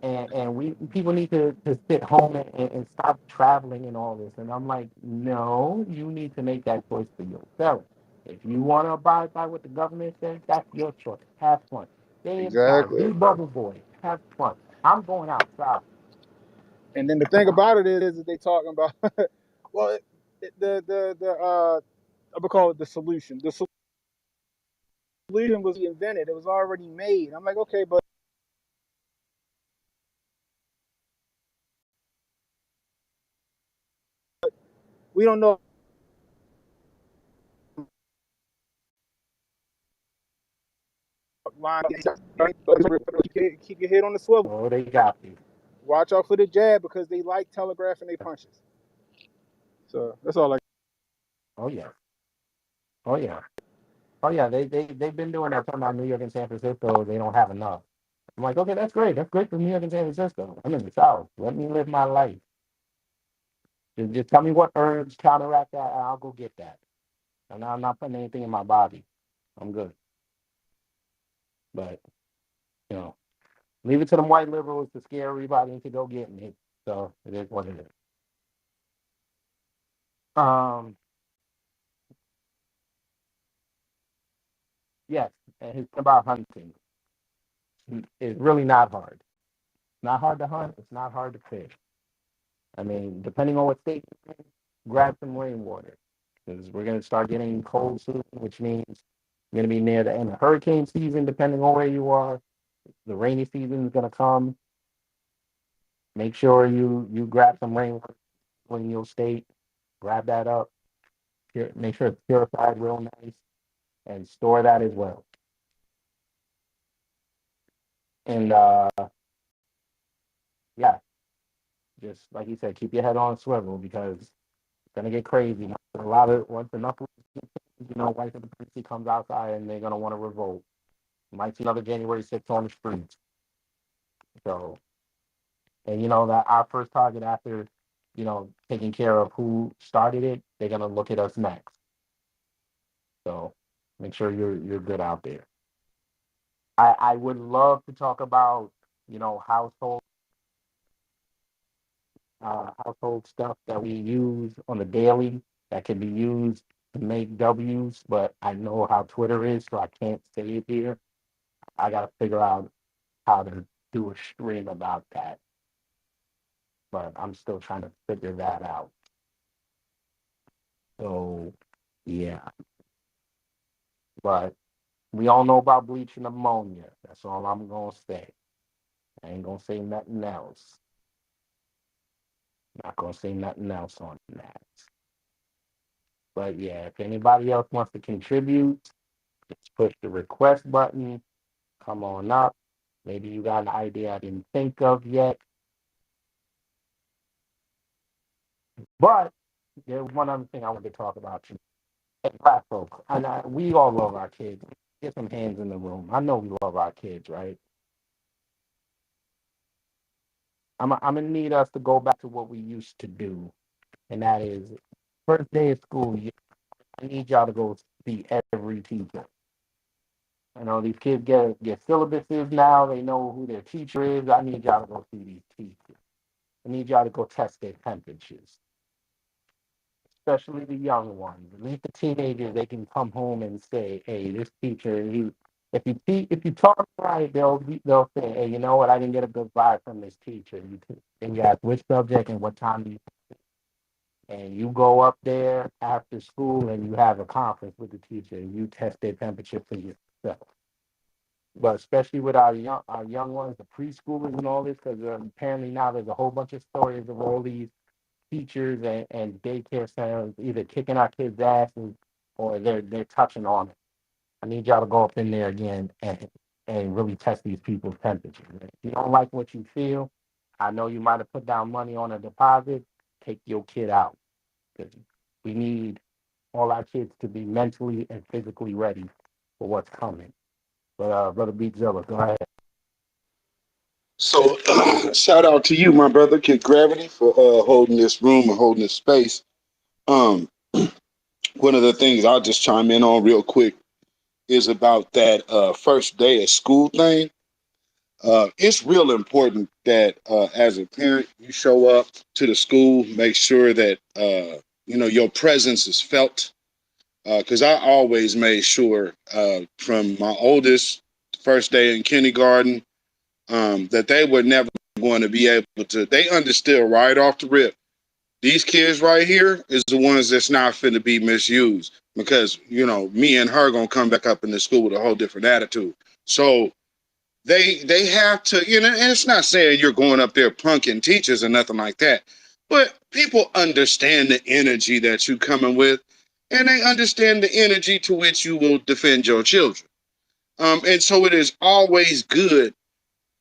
and we people need to sit home and stop traveling and all this. And I'm like, no, you need to make that choice for yourself. If you want to abide by what the government says, that's your choice. Have fun. Stay inside. Exactly. Be bubble boy. Have fun. I'm going outside. And then the thing about it is that they talking about well, the I'm gonna call it the solution. The solution was invented. It was already made. I'm like, okay, but we don't know. Line, keep your head on the swivel. Oh, they got you. Watch out for the jab because they like telegraphing their punches. So that's all. Oh yeah. Oh yeah. Oh yeah. They've been doing that talking about New York and San Francisco. They don't have enough. I'm like, okay, that's great. That's great for New York and San Francisco. I'm in the South. Let me live my life. Just tell me what herbs counteract that, and I'll go get that. And I'm not putting anything in my body. I'm good. But you know, leave it to them white liberals to scare everybody into go getting it. So it is what it is. Um, yes, and his thing about hunting is really not hard. Not hard to hunt. It's not hard to fish. I mean, depending on what state you're in, grab some rainwater because we're gonna start getting cold soon, which means we're gonna be near the end of hurricane season, depending on where you are. The rainy season is gonna come. Make sure you grab some rainwater in your state. Grab that up. Make sure it's purified real nice and store that as well. And yeah, just like you said, keep your head on a swivel because it's gonna get crazy. A lot of once enough, white supremacy comes outside and they're gonna want to revolt. You might see another January 6th on the streets. So, and that our first target after, taking care of who started it, they're gonna look at us next. So, make sure you're good out there. I would love to talk about, household stuff that we use on the daily that can be used to make W's, but I know how Twitter is, so I can't say it here. I got to figure out how to do a stream about that, but I'm still trying to figure that out. So, yeah, but we all know about bleach and ammonia. That's all I'm going to say. I ain't going to say nothing else. Not going to say nothing else on that. But yeah, if anybody else wants to contribute, just push the request button. Come on up. Maybe you got an idea I didn't think of yet. But there's one other thing I want to talk about too. As Black folks, and we all love our kids. Get some hands in the room. I know we love our kids, right? I'm gonna need us to go back to what we used to do, and that is first day of school. I need y'all to go see every teacher. I know these kids get syllabuses now. They know who their teacher is. I need y'all to go see these teachers. I need y'all to go test their temperatures, especially the young ones. At least the teenagers, they can come home and say, "Hey, this teacher, if you talk right, they'll say, hey, you know what? I didn't get a good vibe from this teacher. Then you ask which subject and what time do you, and you go up there after school and you have a conference with the teacher and you test their temperature for yourself. But especially with our young ones, the preschoolers and all this, because apparently now there's a whole bunch of stories of all these teachers and daycare centers either kicking our kids' asses or they're touching on it. I need y'all to go up in there again and really test these people's temperatures. If you don't like what you feel, I know you might have put down money on a deposit. Take your kid out because we need all our kids to be mentally and physically ready for what's coming. But Brother Beatzilla, go ahead. So, shout out to you, my brother, Kid Gravity, for holding this room and holding this space. Um, One of the things I'll just chime in on real quick is about that first day of school thing. It's real important that as a parent, you show up to the school, make sure that your presence is felt. Because I always made sure from my oldest first day in kindergarten that they were never going to be able to. They understood right off the rip. These kids right here is the ones that's not finna be misused because me and her gonna come back up in the school with a whole different attitude. So they have to, and it's not saying you're going up there punking teachers or nothing like that, but people understand the energy that you coming with, and they understand the energy to which you will defend your children. And so it is always good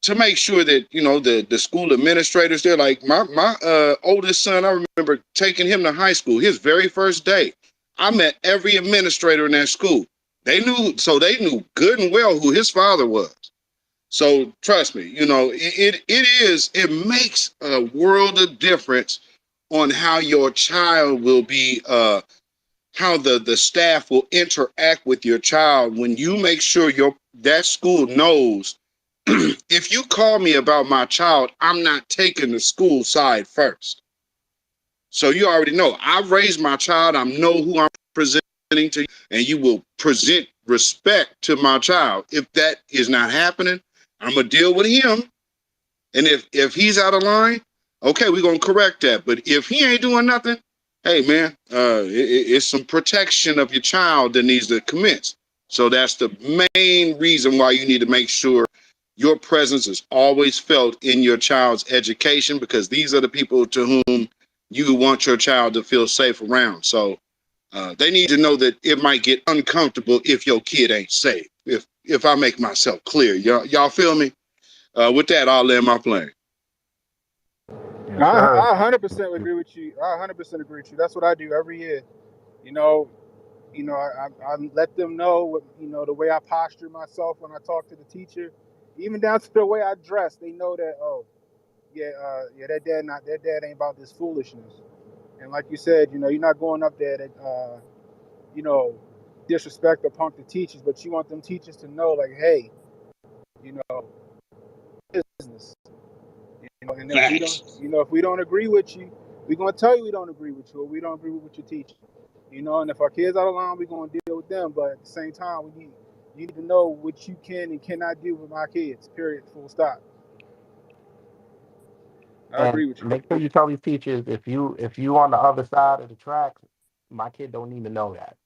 to make sure that the school administrators, they're like my oldest son. I remember taking him to high school. His very first day, I met every administrator in that school. They knew good and well who his father was. So trust me, it makes a world of difference on how your child will be, how the staff will interact with your child when you make sure that school knows if you call me about my child, I'm not taking the school side first. So you already know I've raised my child. I know who I'm presenting to you, and you will present respect to my child. If that is not happening, I'm gonna deal with him. And if he's out of line, okay, we're gonna correct that. But if he ain't doing nothing, hey man, it's some protection of your child that needs to commence. So that's the main reason why you need to make sure your presence is always felt in your child's education, because these are the people to whom you want your child to feel safe around. So they need to know that it might get uncomfortable if your kid ain't safe. If I make myself clear, y'all feel me? With that, I'll land my plane. Yes, sir. I 100% agree with you. I 100% agree with you. That's what I do every year. You know, I let them know what, the way I posture myself when I talk to the teacher, even down to the way I dress. They know that, oh, yeah, yeah, that dad ain't about this foolishness. And like you said, you're not going up there to, you know, disrespect or punk the teachers, but you want them teachers to know, like, hey, you know, business. And if we don't, Facts. if we don't agree with you, we're gonna tell you we don't agree with you, or we don't agree with what you're teaching. And if our kids out of line, we're gonna deal with them. But at the same time, you need to know what you can and cannot do with my kids. Period. Full stop. I And agree with you. make sure you tell these teachers if you on the other side of the tracks, my kid don't need to know that.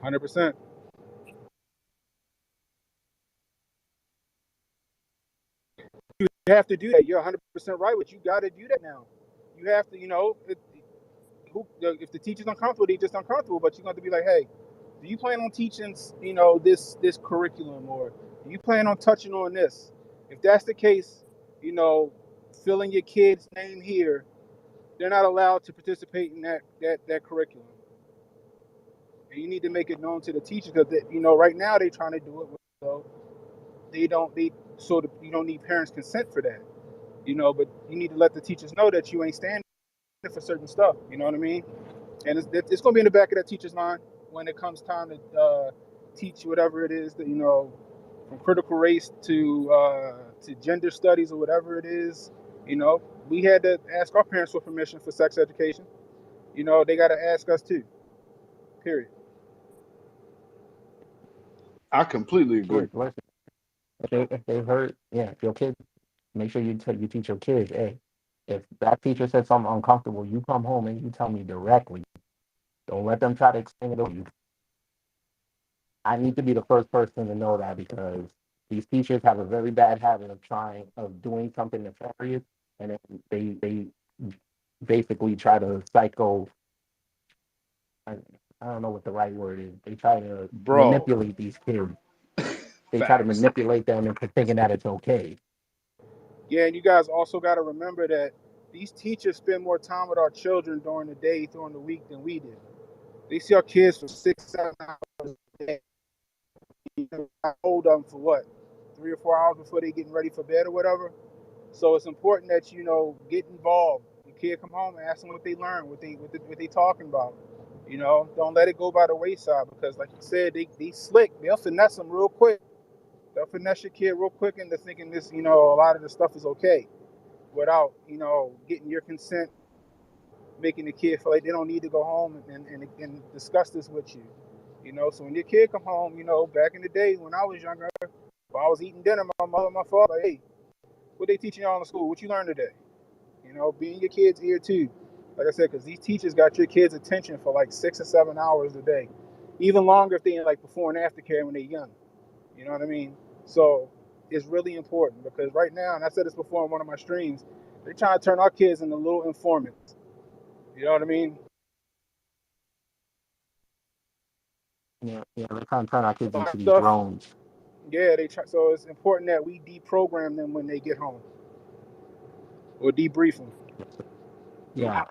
100%. You have to do that. You're 100% right. But you got to do that now. You have to. If the teacher's uncomfortable, they just uncomfortable. But you got to be like, hey, do you plan on teaching, this curriculum, or Do you plan on touching on this? If that's the case, you know, filling your kid's name here, they're not allowed to participate in that curriculum. And you need to make it known to the teachers because right now they're trying to do it. So they don't they so you don't need parents' consent for that. But you need to let the teachers know that you ain't standing for certain stuff. You know what I mean? And it's going to be in the back of that teacher's mind when it comes time to teach whatever it is that from critical race to gender studies or whatever it is. We had to ask our parents for permission for sex education. They got to ask us too. Period. I completely agree. Kids, listen. If they hurt, yeah, if your kids, make sure you teach your kids, hey, if that teacher said something uncomfortable, you come home and you tell me directly. Don't let them try to explain it to you. I need to be the first person to know that because these teachers have a very bad habit of doing something nefarious, and then they basically try to I, I don't know what the right word is. They try to Bro, manipulate these kids. They try to facts. manipulate them into thinking that it's okay. Yeah, and you guys also got to remember that these teachers spend more time with our children during the day, during the week than we did. They see our kids for 6, 7 hours a day. I hold them for what, 3 or 4 hours before they getting ready for bed or whatever. So it's important that get involved. The kid come home and ask them what they learned, what they talking about. Don't let it go by the wayside because, like you said, they slick. They'll finesse them real quick. They'll finesse your kid real quick into thinking this, a lot of the stuff is okay without, getting your consent, making the kid feel like they don't need to go home and discuss this with you. So when your kid come home, back in the day when I was younger, while I was eating dinner, my mother and my father, like, hey, what they teaching y'all in school? What you learned today? Be in your kid's ear too. Like I said, because these teachers got your kids' attention for like 6 or 7 hours a day, even longer if they in like before and after care when they're young. You know what I mean? So it's really important because right now, and I said this before in one of my streams, they're trying to turn our kids into little informants. You know what I mean? Yeah, yeah, they're trying to turn our kids into these Stuff. drones. Yeah, they try. So it's important that we deprogram them when they get home or debrief them. Yeah,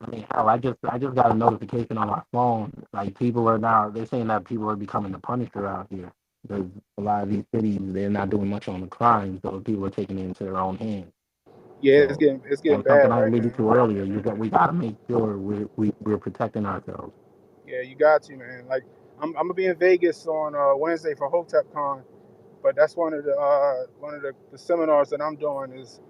I mean, hell, I just got a notification on my phone. Like they're saying that people are becoming the Punisher out here because a lot of these cities they're not doing much on the crime, so people are taking it into their own hands. Yeah, it's So, getting like something bad I right alluded now. to earlier, we got to make sure we're protecting ourselves. Yeah, you got to, man. Like I'm gonna be in Vegas on Wednesday for HotepCon, but that's one of the seminars that I'm doing is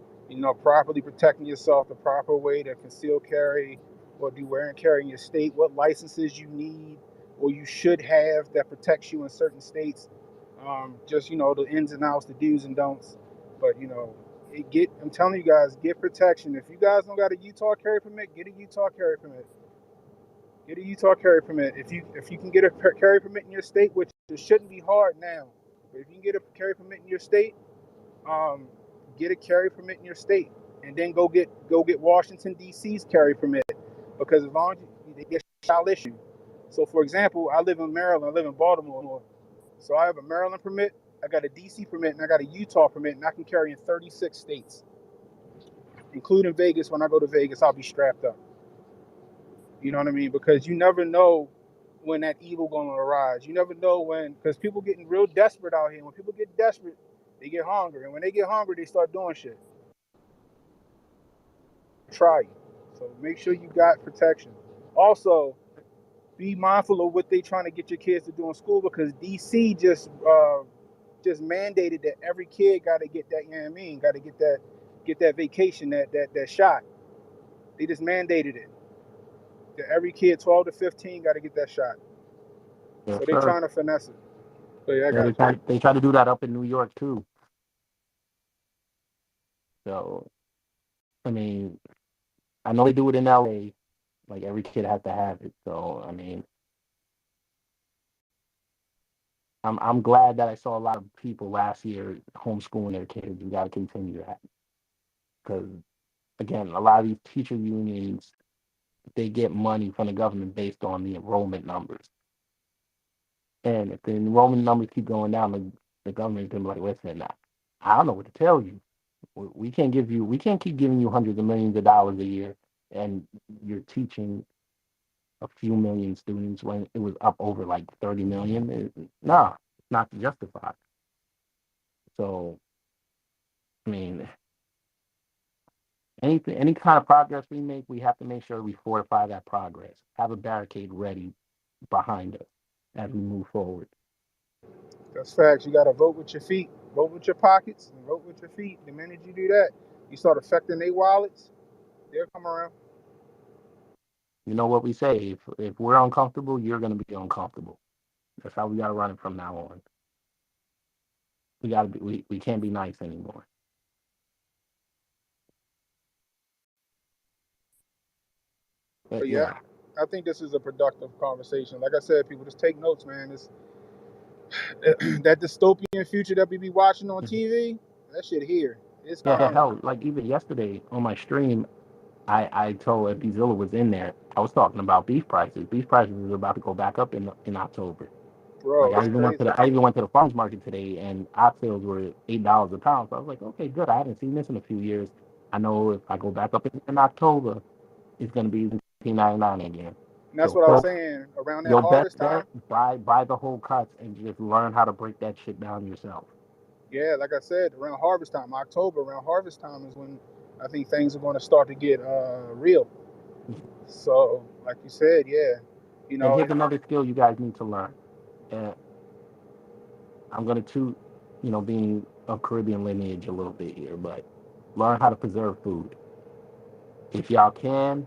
properly protecting yourself, the proper way to conceal carry or do wear and carry in your state, what licenses you need or you should have that protects you in certain states. Just the ins and outs, the do's and don'ts. But I'm telling you guys, get protection. If you guys don't got a Utah carry permit, get a Utah carry permit. Get a Utah carry permit. If you can get a carry permit in your state, which it shouldn't be hard now, but if you can get a carry permit in your state, um, get a carry permit in your state, and then go get Washington D.C.'s carry permit because as long as they get shall issue. So, for example, I live in Maryland. I live in Baltimore, so I have a Maryland permit, I got a D.C. permit, and I got a Utah permit, and I can carry in 36 states, including Vegas. When I go to Vegas, I'll be strapped up. You know what I mean? Because you never know when that evil gonna arise. You never know when, because people getting real desperate out here. When people get desperate, they get hungry, and when they get hungry, they start doing shit. Try you. So make sure you got protection. Also, be mindful of what they trying to get your kids to do in school because DC just mandated that every kid got to get that. You know what I mean? Got to get that vacation, that shot. They just mandated it. That every kid 12 to 15 got to get that shot. Yes, So they sir. trying to finesse it. But yeah, I Yeah, got you. they try to do that up in New York too. So I mean, I know they do it in LA. Like every kid has to have it. So I mean, I'm glad that I saw a lot of people last year homeschooling their kids. We got to continue that because again, a lot of these teacher unions they get money from the government based on the enrollment numbers, and if the enrollment numbers keep going down, The government's gonna be like, listen, I don't know what to tell you. We can't we can't keep giving you hundreds of millions of dollars a year, and you're teaching a few million students when it was up over like 30 million. Nah, it's not justified. So, I mean, any kind of progress we make, we have to make sure we fortify that progress. Have a barricade ready behind us as we move forward. That's facts. You got to vote with your feet, vote with your pockets, and vote with your feet. The minute you do that, you start affecting their wallets. They'll come around. You know what we say? If we're uncomfortable, you're gonna be uncomfortable. That's how we gotta run it from now on. We can't be nice anymore. But But yeah, yeah, I think this is a productive conversation. Like I said, people just take notes, man. It's that dystopian future that we be watching on TV. That shit here. It's yeah. coming. Hell, like even yesterday on my stream, I told if Zilla was in there, I was talking about beef prices. Beef prices is about to go back up in October. Like Bro, it's crazy. I even went to the farmers market today, and ox sales were $8 a pound. So I was like, okay, good. I haven't seen this in a few years. I know if I go back up in October, it's gonna be 17.99 again. And that's So what I was folks, saying around that your best harvest bet, time. buy the whole cuts and just learn how to break that shit down yourself. Yeah, like I said, around harvest time, October, around harvest time is when I think things are going to start to get real. So, like you said, yeah, you And know, here's another skill you guys need to learn. Uh, I'm gonna toot, being of Caribbean lineage a little bit here, but learn how to preserve food. If y'all can,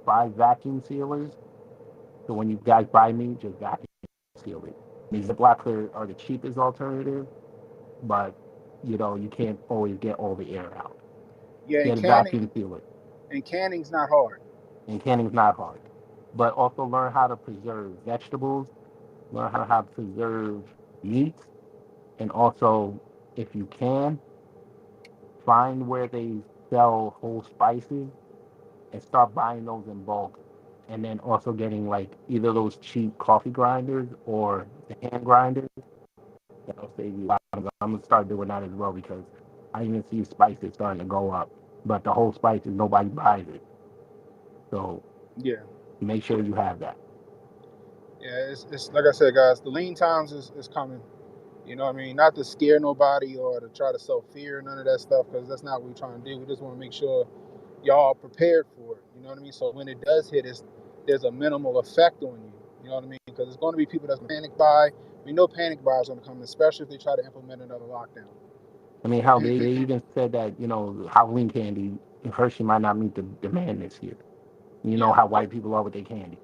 buy vacuum sealers. So when you guys buy meat, just vacuum seal it. I mean, Ziplocs are the cheapest alternative, but you can't always get all the air out. yeah, Get a vacuum sealer, and canning's not hard. and canning's not hard. But also learn how to preserve vegetables, learn how to preserve meats, and also, if you can, find where they sell whole spices and start buying those in bulk. And then also getting like either those cheap coffee grinders or the hand grinders. That'll save you. I'm gonna start doing that as well because I even see spices starting to go up, but the whole spices nobody buys it. So Yeah, make sure you have that. yeah, it's like I said, guys, the lean times is coming. You know what I mean? Not to scare nobody or to try to sow fear, none of that stuff, because that's not what we're trying to do. We just want to make sure y'all are prepared for it. You know what I mean? So when it does hit, there's a minimal effect on you. You know what I mean? Because there's going to be people that's panic buy. We know panic buys are going to come, especially if they try to implement another lockdown. I mean, how they even said that Halloween candy Hershey might not meet the demand this year. You know Yeah. how white people are with their candy.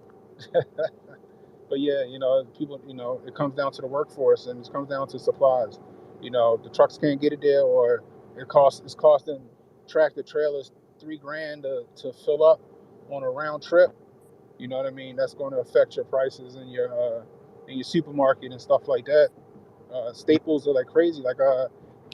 But yeah, people, it comes down to the workforce and it comes down to supplies. The trucks can't get it there, or it's costing tractor trailers $3,000 to fill up on a round trip. You know what I mean? That's going to affect your prices in your supermarket and stuff like that. Staples are like crazy. Like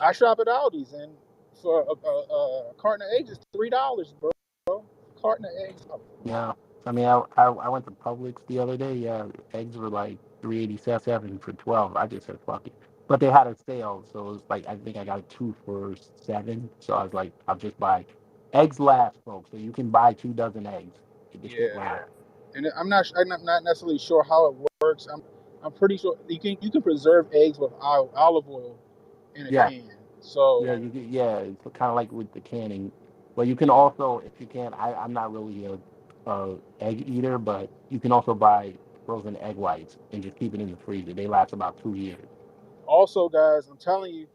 I shop at Aldi's, and for a carton of eggs is $3, bro. Carton of eggs. Yeah. I mean, I went to Publix the other day. Yeah, eggs were like 3.87 for 12. I just said fuck it. But they had a sale, so it was like I think I got two for 7. So I was like, I'll just buy eggs last, folks. So you can buy 2 dozen eggs. The shit Yeah, last. and I'm not necessarily sure how it works. I'm pretty sure you can preserve eggs with olive oil in a Yeah, can. So yeah. It's kind of like with the canning. But you can also, if you can, I'm not really a egg eater, but you can also buy frozen egg whites and just keep it in the freezer. They last about 2 years. also, guys, I'm telling you,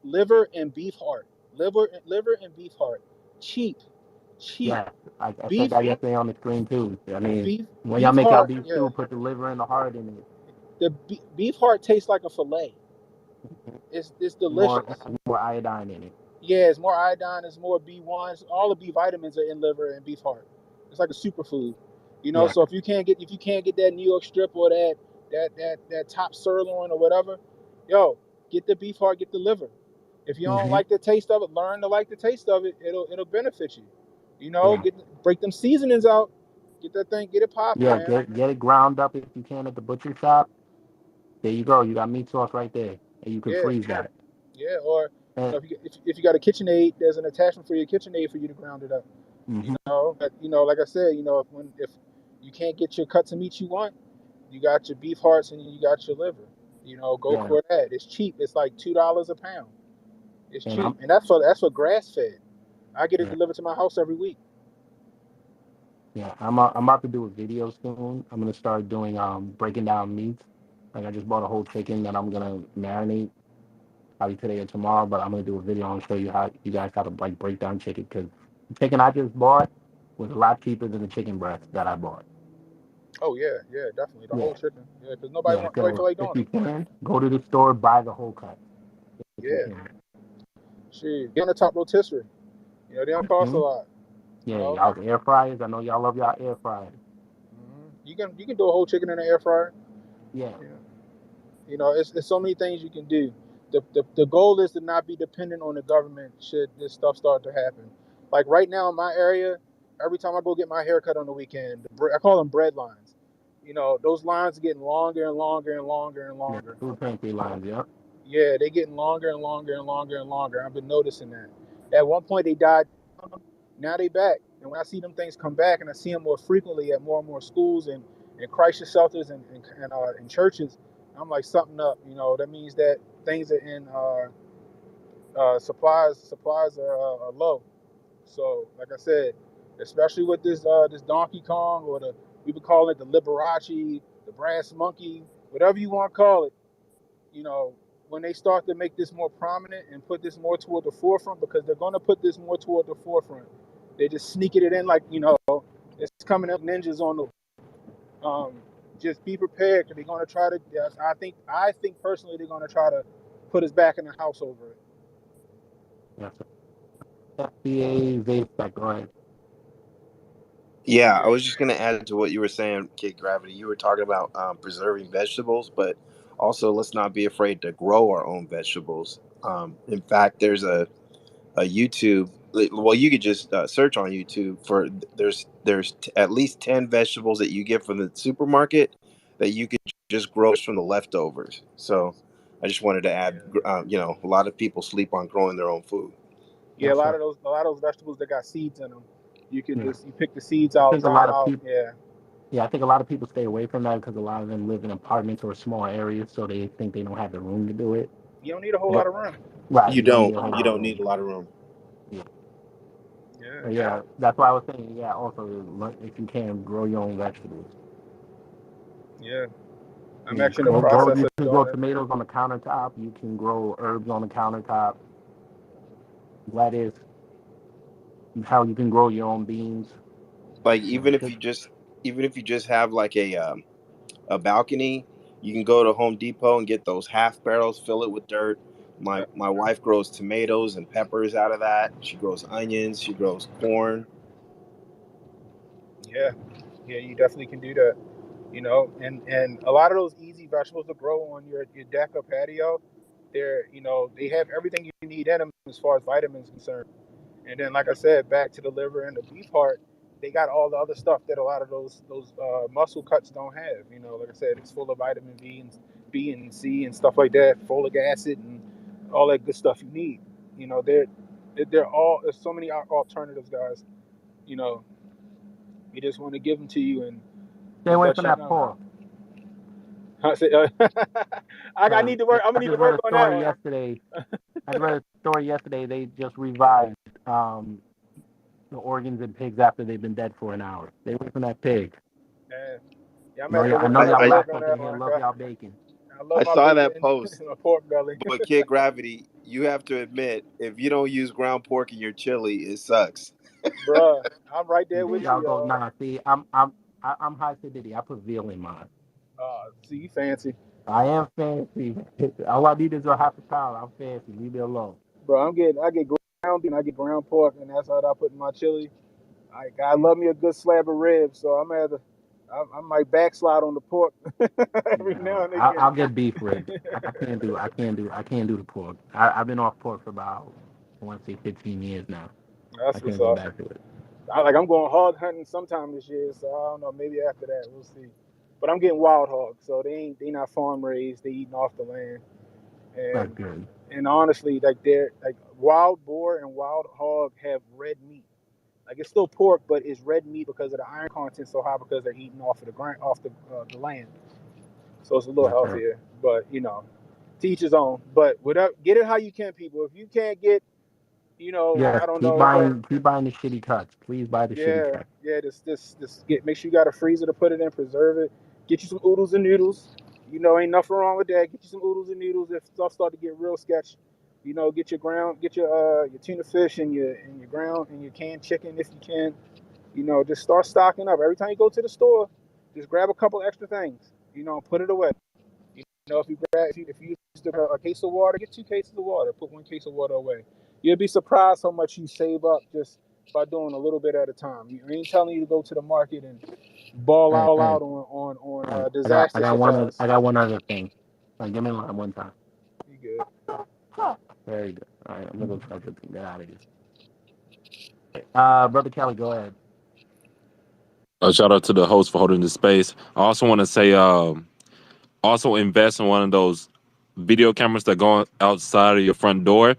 liver and beef heart, liver and beef heart, cheap, cheap Yeah, I said beef that yesterday on the screen too. I mean, beef when y'all beef make y'all heart. beef Yeah, stew, put the liver and the heart in it. the beef heart tastes like a fillet. It's More delicious. more iodine in it. Yeah, it's more iodine, it's more B1s. All the B vitamins are in liver and beef heart. It's like a superfood. Yeah. So if you can't get that New York strip or that top sirloin or whatever, yo, get the beef heart, get the liver. If you don't Hmm. like the taste of it, learn to like the taste of it. It'll benefit you. Yeah. Break them seasonings out. Get that thing, get it popping, Yeah. man. Get it ground up if you can at the butcher shop. There you go. You got meat sauce right there, and you can Yeah, freeze that. yeah. Or And, if you got a KitchenAid, there's an attachment for your KitchenAid for you to ground it up. hmm But like I said, if you can't get your cuts of meat you want, you got your beef hearts and you got your liver. Go Yeah, for that. It's cheap. It's like $2 a pound. It's and cheap, and that's for grass fed. I get it yeah, delivered to my house every week. yeah. I'm about to do a video soon. I'm gonna start doing breaking down meats. Like I just bought a whole chicken that I'm gonna marinate probably today or tomorrow. But I'm gonna do a video and show you how you guys how to like break down chicken because the chicken I just bought was a lot cheaper than the chicken breast that I bought. Oh yeah, yeah, definitely the whole Yeah, chicken. Yeah, because yeah. nobody So feel like if doing you it. can go to the store, buy the whole cut. If you Yeah, can. shit. Get on the top rotisserie. They don't cost a Hmm. lot. You Yeah, know, y'all air fryers. I know y'all love y'all air fryers. you can do a whole chicken in an air fryer. Yeah, Yeah. It's so many things you can do. The goal is to not be dependent on the government should this stuff start to happen. Like right now in my area, every time I go get my hair cut on the weekend, I call them bread lines. Those lines are getting longer and longer and longer and yeah. longer. Food pantry lines. Yep. Yeah, they're getting longer and longer and longer and longer. I've been noticing that. At one point they died. Now they back. And when I see them things come back and I see them more frequently at more and more schools and crisis shelters and churches, I'm like something up. That means that things are in supplies are low. So like I said, especially with this Donkey Kong or we would call it the Liberace, the brass monkey, whatever you want to call it. you know, when they start to make this more prominent and put this more toward the forefront, because they're going to put this more toward the forefront. They're just sneaking it in like, it's coming up ninjas on the. Just be prepared because they're going to try to. Yes, I think personally they're going to try to put us back in the house over it. Yes. FBA vape. Go ahead. Yeah, I Yeah, was just gonna add to what you were saying, Kid Gravity. You were talking about preserving vegetables, but also let's not be afraid to grow our own vegetables. In fact, there's a YouTube. Well, you could just search on YouTube for at least 10 vegetables that you get from the supermarket that you could just grow just from the leftovers. So I just wanted to add, yeah, a lot of people sleep on growing their own food. yeah. A Yes, lot sir. of those vegetables that got seeds in them, you can Yeah. just you pick the seeds I out, think a dry lot them of out. people. Yeah, Yeah, I think a lot of people stay away from that because a lot of them live in apartments or small areas, so they think they don't have the room to do it. you don't need a whole lot But of room. right, You you don't need don't a whole you lot of don't need room. a lot of room. Yeah, Yeah, but yeah, that's why I was saying. Yeah, also if you can grow your own vegetables. yeah. I'm You actually in the can grow. process You of can grow doing it. tomatoes on the countertop. You can grow herbs on the countertop. Lettuce. How you can grow your own beans. Like You know, even if you just have like a balcony, you can go to Home Depot and get those half barrels, fill it with dirt. Yeah, My wife grows tomatoes and peppers out of that. She grows onions. She grows corn. yeah, yeah. You definitely can do that. And a lot of those easy vegetables to grow on your deck or patio, they have everything you need in them as far as vitamins concerned. And then, like I said, back to the liver and the beef heart, they got all the other stuff that a lot of those muscle cuts don't have. Like I said, it's full of vitamin B and C and stuff like that, folic acid and all that good stuff you need. You know, they're all there's so many alternatives, guys. You know, we just want to give them to you and stay just away let from you that know. pork. I say, I need to work. I'm I gonna need to just read work a on that story one, yesterday. I read a story yesterday. They just revived the organs in pigs after they've been dead for an hour. Stay away from that pig. man. Yeah, I know I'm gonna have y'all to I black work on folk in that here one. love y'all bacon. I love I my saw that bacon, post, my pork belly, but Kid Gravity, you have to admit if you don't use ground pork in your chili, it sucks. bruh. I'm right there Yeah, with you, y'all go. y'all. Nah, see, I'm high acidity. I put veal in mine. See, you fancy, I am fancy. All I need is a half a pound. I'm fancy. Leave me alone. bro. I get ground beef and I get ground pork, and that's what I put in my chili. I love me a good slab of ribs, so I might backslide on the pork every now Yeah, and again. I'll get beef ribs. I can't do the pork. I've been off pork for about I want to say 15 years now. I That's what's can't go up. back to it. I'm going hog hunting sometime this year, so I don't know. Maybe after that, we'll see. But I'm getting wild hogs, so they not farm raised. They eating off the land, That's and good. honestly, like they're like wild boar and wild hog have red meat. Like it's still pork, but it's red meat because of the iron content so high because they're eating off of the ground, off the land. So it's a little Yes, sir. healthier. But to each his own. But whatever, get it how you can, people. If you can't get, Yes, I don't keep know, buying, keep buying the shitty cuts. Please buy the shitty yeah, cuts. yeah. This get. Make sure you got a freezer to put it in, preserve it. Get you some oodles and noodles. Ain't nothing wrong with that. Get you some oodles and noodles if stuff start to get real sketchy. Get your tuna fish and your ground and your canned chicken if you can. Just start stocking up. Every time you go to the store, just grab a couple extra things. Put it away. If you used a case of water, get 2 cases of water. Put 1 case of water away. You'll be surprised how much you save up just by doing a little bit at a time. You ain't telling you to go to the market and ball Hey, hey, out on hey. disaster I supplies. got one other thing. Give me line one time. You good? Very good. All right, I'm gonna go try to get out of here. Brother Kelly, go ahead. Shout out to the host for holding this space. I also want to say, also invest in one of those video cameras that go outside of your front door.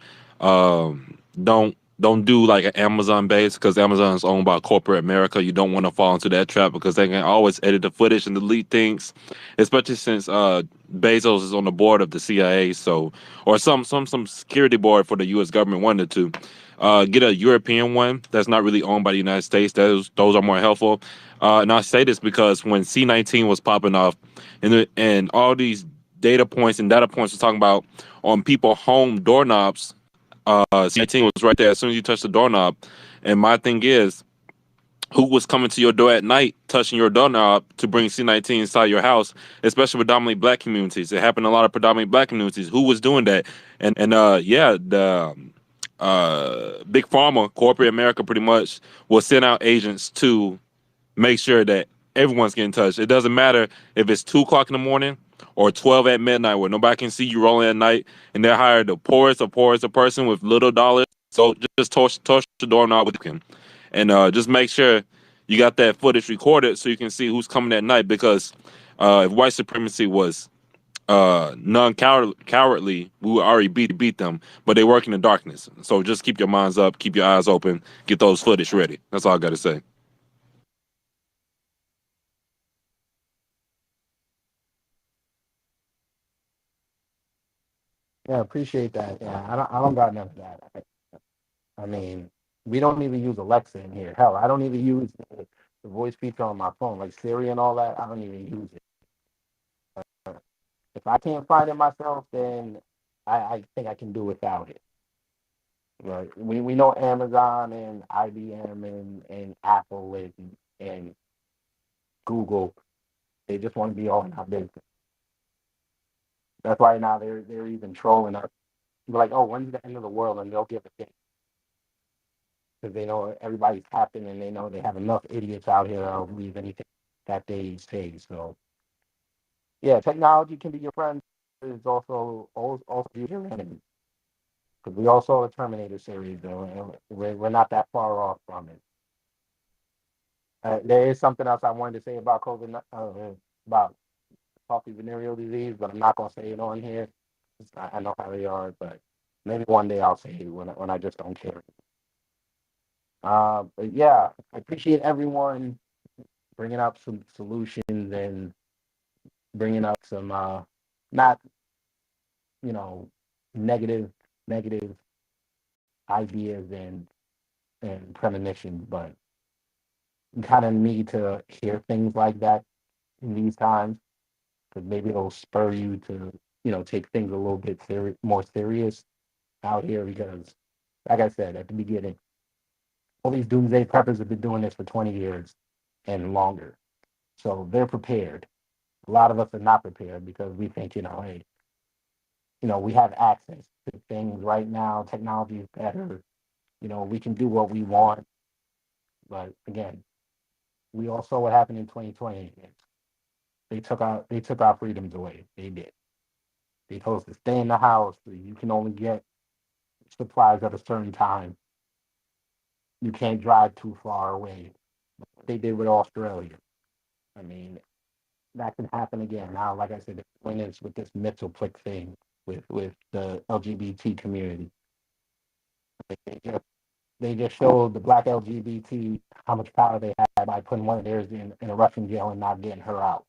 Don't do like an Amazon base because Amazon is owned by corporate America. You don't want to fall into that trap because they can always edit the footage and delete things, especially since Bezos is on the board of the CIA. So, or some security board for the U.S. government wanted to. Get a European one that's not really owned by the United States. Those are more helpful. And I say this because when C-19 was popping off, and all these data points and data points were talking about on people home doorknobs, C-19 was right there as soon as you touch the doorknob. And my thing is, who was coming to your door at night, touching your doorknob to bring C-19 inside your house, especially predominantly black communities? It happened in a lot of predominantly black communities. Who was doing that? And yeah, the big pharma, corporate America, pretty much will send out agents to make sure that everyone's getting touched. It doesn't matter if it's 2 o'clock in the morning or 12 at midnight where nobody can see you rolling at night, and they hire the poorest of person with little dollars. So just touch the doorknob with him, and just make sure you got that footage recorded so you can see who's coming at night. Because if white supremacy was non-cowardly, we would already beat them. But they work in the darkness. So just keep your minds up, keep your eyes open, get those footage ready. That's all I got to say. Yeah, appreciate that. Yeah, I don't got none of that. I mean, we don't even use Alexa in here. Hell, I don't even use the voice feature on my phone, like Siri and all that. I don't even use it. If I can't find it myself, then I think I can do without it. Right? We know Amazon and IBM and Apple and Google. They just want to be all in our business. That's why now they're even trolling us. They're like, oh, when's the end of the world? And they'll give a date because they know everybody's tapping and they know they have enough idiots out here that'll believe anything that they say. So yeah, technology can be your friend. It's also your enemy. Because we all saw the Terminator series, though, and we're not that far off from it. There is something else I wanted to say about COVID, about coffee venereal disease, but I'm not gonna say it on here. I know how they are, but maybe one day I'll say it when I just don't care. But yeah, I appreciate everyone bringing up some solutions and bringing up some not negative negative ideas and premonitions, but you kind of need to hear things like that in these times because maybe it'll spur you to take things a little bit more serious out here because, like I said at the beginning, all these doomsday preppers have been doing this for 20 years and longer, so they're prepared. A lot of us are not prepared because we think, hey, we have access to things right now. Technology is better. We can do what we want. But again, we all saw what happened in 2020. They took our freedoms away. They did. They told us to stay in the house. You can only get supplies at a certain time. You can't drive too far away. What they did with Australia. I mean, that can happen again. Now, like I said, the point is with this mental plick thing with the LGBT community. They just, they just showed the black LGBT how much power they had by putting one of theirs in a Russian jail and not getting her out.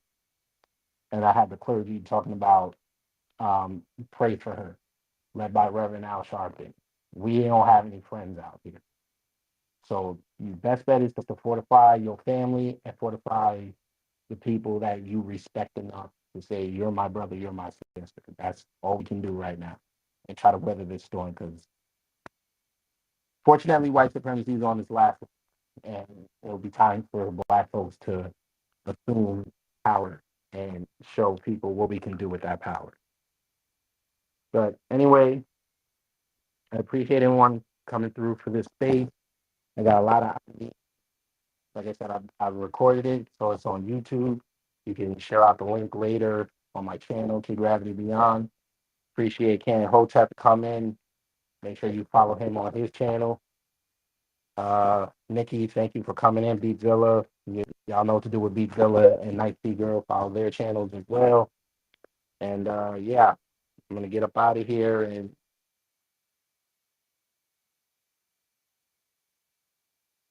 And I had the clergy talking about pray for her, led by Reverend Al Sharpton. We don't have any friends out here. So your best bet is to fortify your family and fortify the people that you respect enough to say, you're my brother, you're my sister. That's all we can do right now. And try to weather this storm because fortunately, white supremacy is on its last, and it'll be time for black folks to assume power and show people what we can do with that power. But anyway, I appreciate everyone coming through for this space. I got a lot of ideas. Like I said, I recorded it, so it's on YouTube. You can share out the link later on my channel, Kid Gravity Beyond. Appreciate Ken Hotep to come in. Make sure you follow him on his channel. Nikki, thank you for coming in. Beatzilla, y'all know what to do with Beatzilla and Night Sea Girl. Follow their channels as well. And yeah, I'm gonna get up out of here and